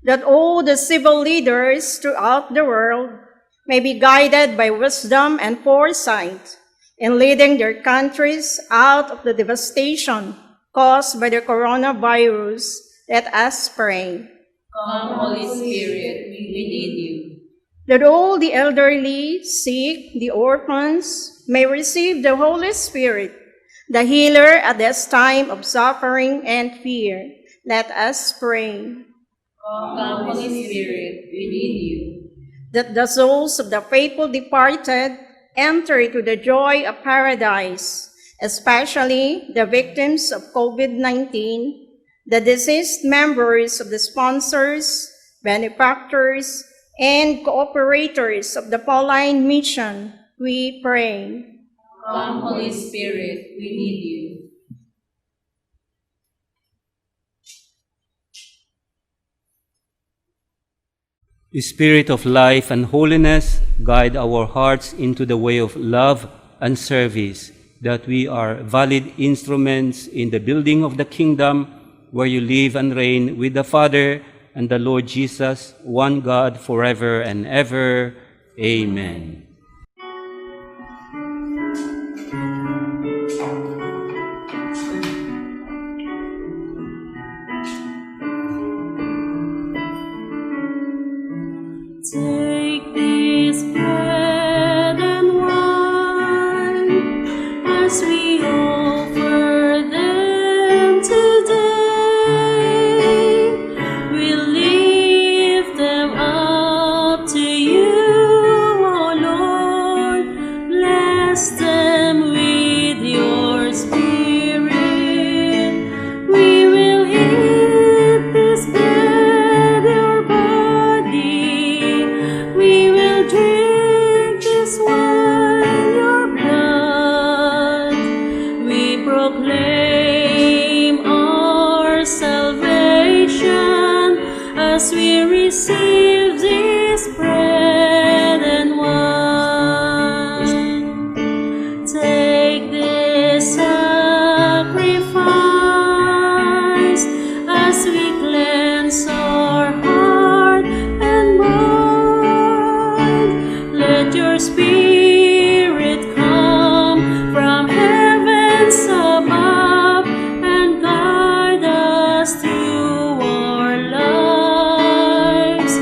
That all the civil leaders throughout the world may be guided by wisdom and foresight in leading their countries out of the devastation caused by the coronavirus, let us pray. Come, Holy Spirit, we need you. That all the elderly, sick, the orphans may receive the Holy Spirit, the healer at this time of suffering and fear, let us pray. Come, Holy Spirit, we need you. That the souls of the faithful departed enter into the joy of paradise, especially the victims of COVID-19, the deceased members of the sponsors, benefactors, and cooperators of the Pauline mission, we pray. Come, Holy Spirit, we need you. Spirit of life and holiness, guide our hearts into the way of love and service, that we are valid instruments in the building of the kingdom, where you live and reign with the Father and the Lord Jesus, one God, forever and ever. Amen. Take this bread and wine as we offer them today. We lift them up to you, O Lord. Bless them with your Spirit. We will eat this bread, your body. We will drink this wine, your blood. We proclaim our salvation as we receive this bread and wine. Take this sacrifice as we cleanse our heart and mind. Let your Spirit come from heavens above and guide us through our lives.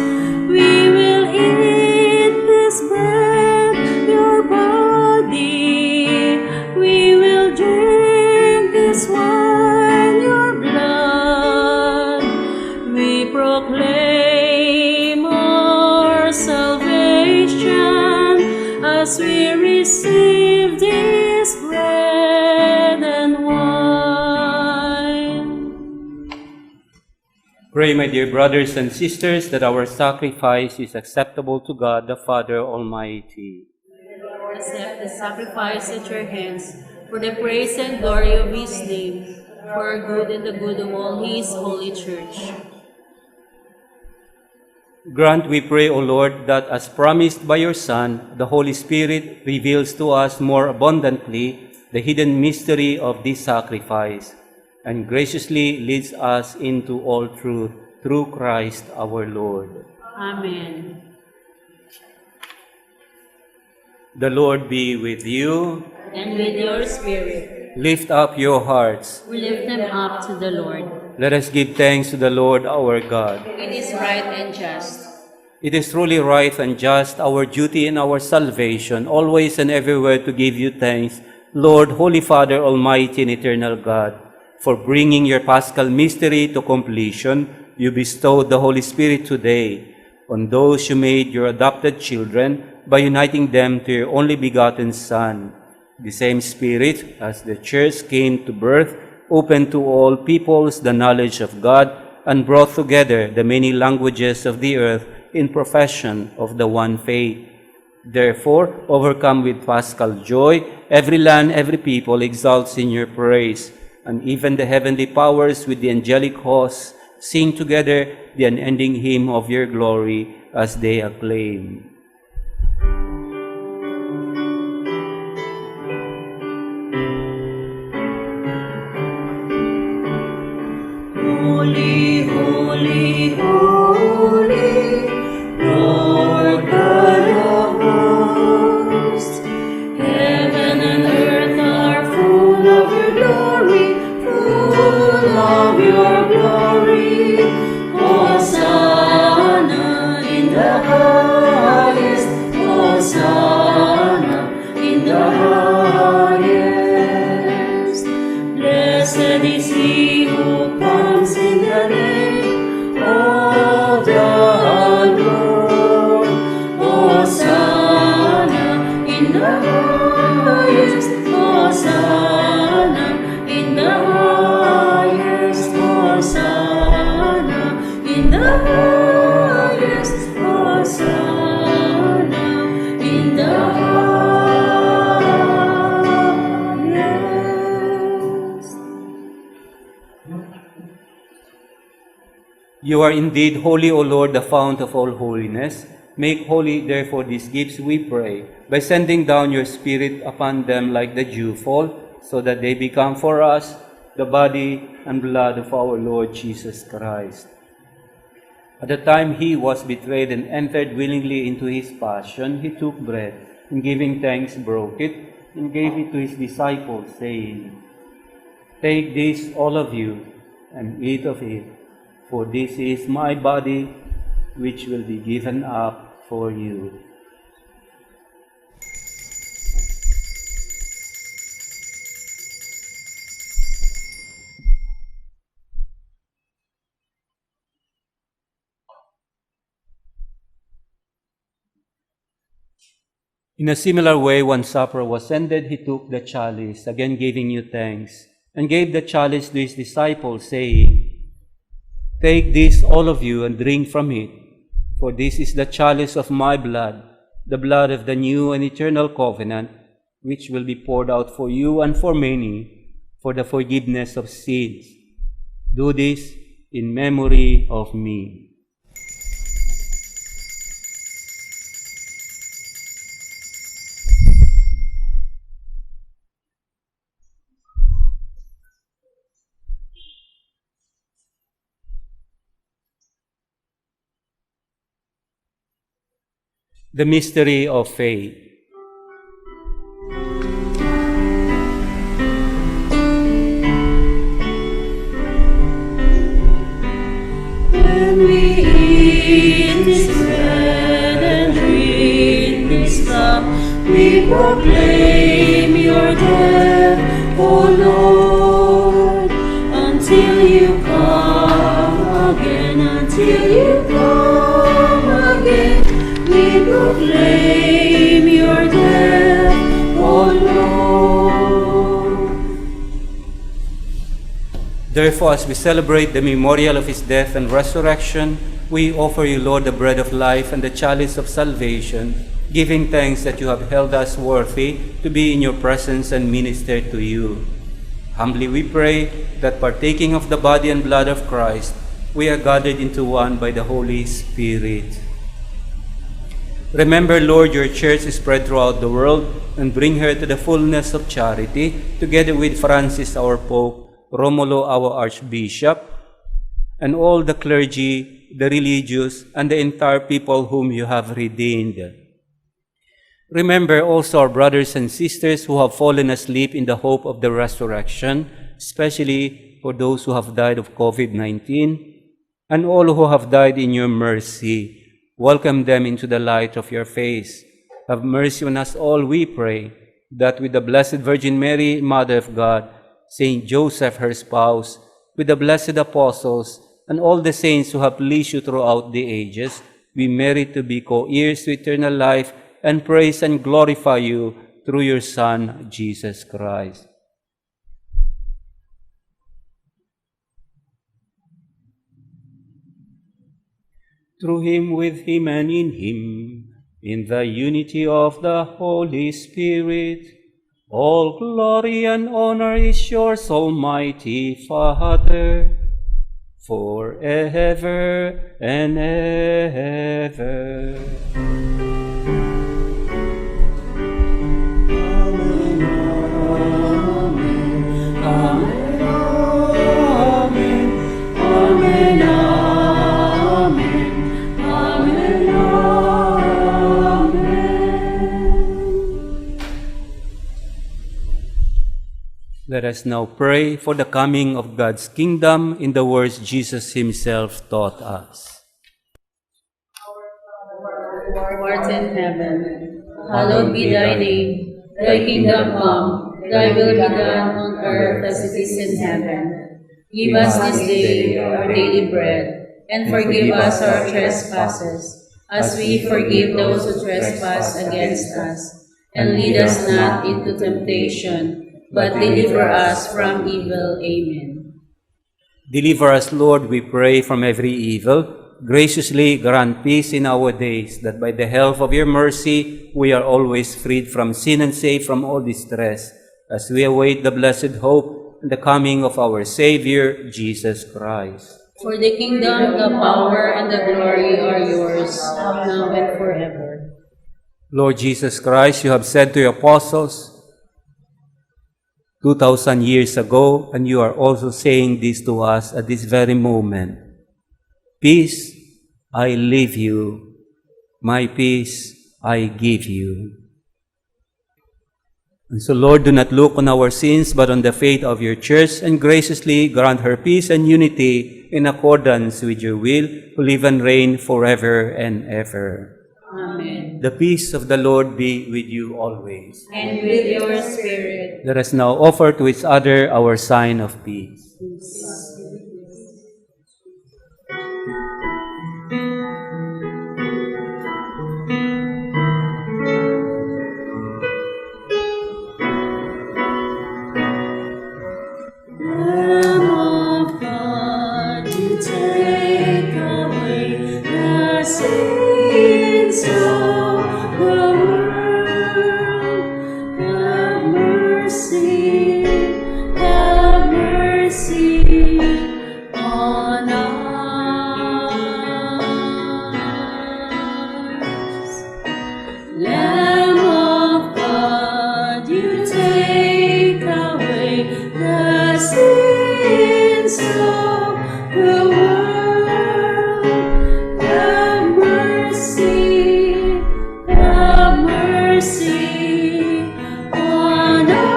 We will eat this bread, your body. We will drink this wine, your blood. We proclaim our salvation as we receive this bread and wine. Pray, my dear brothers and sisters, that our sacrifice is acceptable to God, the Father Almighty. Accept the sacrifice at your hands for the praise and glory of his name, for our good and the good of all his holy church. Grant, we pray, O Lord, that as promised by your Son, the Holy Spirit reveals to us more abundantly the hidden mystery of this sacrifice, and graciously leads us into all truth through Christ our Lord. Amen. The Lord be with you. And with your spirit, Lift up your hearts. we lift them up to the Lord. Let us give thanks to the Lord our God. It is right and just. It is truly right and just, our duty and our salvation, always and everywhere to give you thanks, Lord, Holy Father, Almighty and Eternal God. For bringing your Paschal mystery to completion, you bestowed the Holy Spirit today on those you made your adopted children by uniting them to your only begotten Son. The same Spirit, as the Church came to birth, opened to all peoples the knowledge of God and brought together the many languages of the earth in profession of the one faith. Therefore, overcome with paschal joy, every land, every people exalts in your praise, and even the heavenly powers with the angelic hosts sing together the unending hymn of your glory as they acclaim. Holy, holy, holy, Lord God of hosts. Heaven and earth are full of your glory, full of your glory. Hosanna in the highest, Hosanna in the highest. Blessed is he who comes in the name of You are indeed holy, O Lord, the fount of all holiness. Make holy, therefore, these gifts, we pray, by sending down your Spirit upon them like the dewfall, so that they become for us the body and blood of our Lord Jesus Christ. At the time he was betrayed and entered willingly into his passion, he took bread, and giving thanks, broke it, and gave it to his disciples, saying, Take this, all of you, and eat of it, for this is my body, which will be given up for you. In a similar way, when supper was ended, he took the chalice, again giving you thanks, and gave the chalice to his disciples, saying, Take this, all of you, and drink from it, for this is the chalice of my blood, the blood of the new and eternal covenant, which will be poured out for you and for many, for the forgiveness of sins. Do this in memory of me. The mystery of faith. When we eat this bread and drink this cup, we proclaim your death, O Lord, until you come again, until you come again. We proclaim your death, O Lord. Therefore, as we celebrate the memorial of his death and resurrection, we offer you, Lord, the bread of life and the chalice of salvation, giving thanks that you have held us worthy to be in your presence and minister to you. Humbly we pray that, partaking of the body and blood of Christ, we are gathered into one by the Holy Spirit. Remember, Lord, your church is spread throughout the world, and bring her to the fullness of charity, together with Francis, our Pope, Romulo, our Archbishop, and all the clergy, the religious, and the entire people whom you have redeemed. Remember also our brothers and sisters who have fallen asleep in the hope of the resurrection, especially for those who have died of COVID-19, and all who have died in your mercy. Welcome them into the light of your face. Have mercy on us all, we pray, that with the Blessed Virgin Mary, Mother of God, Saint Joseph, her spouse, with the blessed apostles, and all the saints who have pleased you throughout the ages, we merit to be co-heirs to eternal life and praise and glorify you through your Son, Jesus Christ. Through him, with him, and in him, in the unity of the Holy Spirit, all glory and honor is yours, Almighty Father, forever and ever. Let us now pray for the coming of God's kingdom in the words Jesus himself taught us. Who art in heaven, hallowed be thy name. Thy kingdom come, thy will be done on earth as it is in heaven. Give us this day our daily bread, and forgive us our trespasses, as we forgive those who trespass against us. And lead us not into temptation, but deliver us from evil. Amen. Deliver us, Lord, we pray, from every evil. Graciously grant peace in our days, that by the help of your mercy we are always freed from sin and safe from all distress, as we await the blessed hope and the coming of our Savior, Jesus Christ. For the kingdom, the power, and the glory are yours, now and forever. Lord Jesus Christ, you have said to your apostles 2,000 years ago, and you are also saying this to us at this very moment. Peace I leave you, my peace I give you. And so, Lord, do not look on our sins, but on the faith of your church, and graciously grant her peace and unity in accordance with your will, who live and reign forever and ever. Amen. The peace of the Lord be with you always. And with your spirit. Let us now offer to each other our sign of peace. Lamb of God, you take away the sins of the world. Have mercy on us. Lamb of God, you take away the sins of the world. Have mercy on us.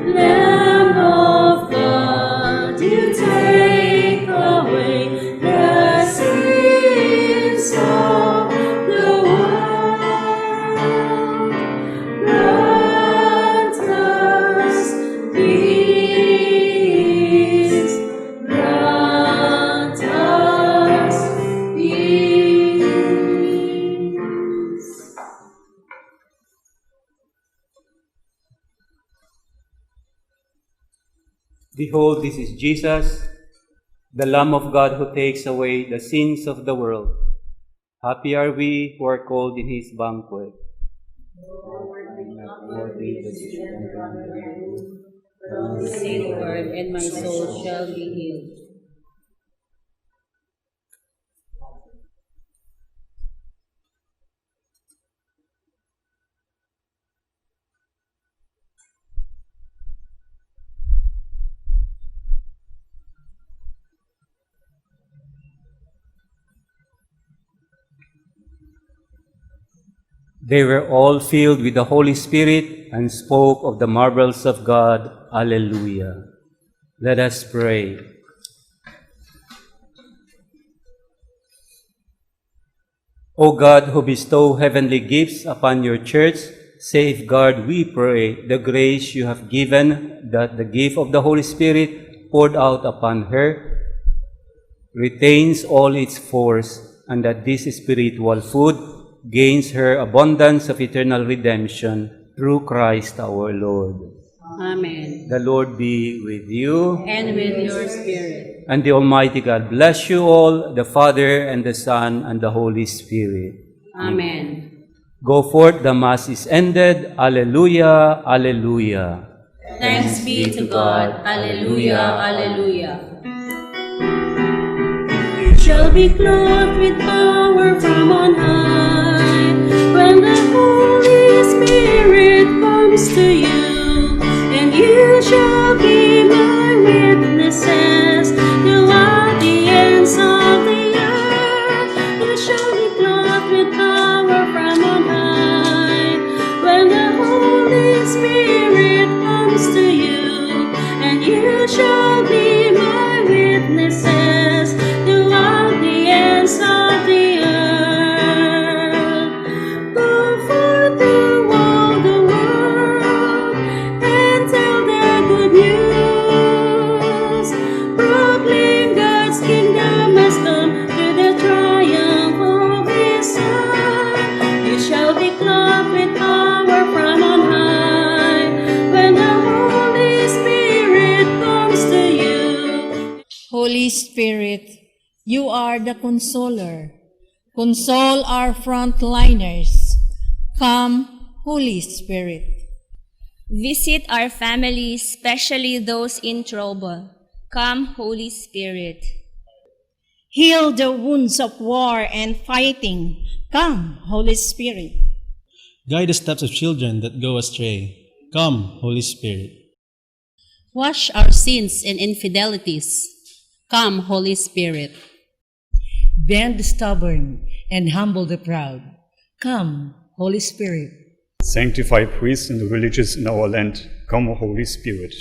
Lamb of God, you take away the sins of the world. Grant us peace. Grant us peace. Behold, this is Jesus, the Lamb of God who takes away the sins of the world. Happy are we who are called in his banquet. Say the word, and my soul shall be healed. They were all filled with the Holy Spirit and spoke of the marvels of God. Alleluia. Let us pray. O God, who bestow heavenly gifts upon your church, safeguard, we pray, the grace you have given, that the gift of the Holy Spirit poured out upon her retains all its force, and that this spiritual food gains her abundance of eternal redemption through Christ our Lord. Amen. The Lord be with you. And with your spirit. And the Almighty God bless you all, the Father, and the Son, and the Holy Spirit. Amen. Go forth, the Mass is ended. Alleluia, alleluia. Thanks be to God. Alleluia, alleluia. You shall be clothed with power from on high when the Holy Spirit comes to you, and you shall be my witnesses throughout the ends of the earth. You shall be clothed with power from on high when the Holy Spirit comes to you, and you shall be my witnesses throughout the ends of the earth. Go forth through all the world and tell the good news. Proclaim God's kingdom has come through the triumph of His Son. You shall be clothed with power from on high when the Holy Spirit comes to you. Holy Spirit, you are the consoler. Console our frontliners. Come, Holy Spirit. Visit our families, especially those in trouble. Come, Holy Spirit. Heal the wounds of war and fighting. Come, Holy Spirit. Guide the steps of children that go astray. Come, Holy Spirit. Wash our sins and infidelities. Come, Holy Spirit. Bend the stubborn and humble the proud. Come, Holy Spirit. Sanctify priests and religious in our land. Come, Holy Spirit.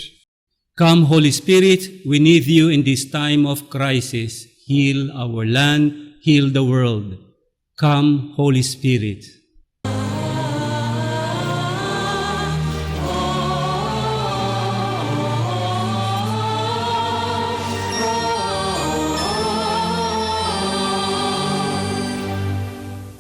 Come, Holy Spirit, we need you in this time of crisis. Heal our land, heal the world. Come, Holy Spirit.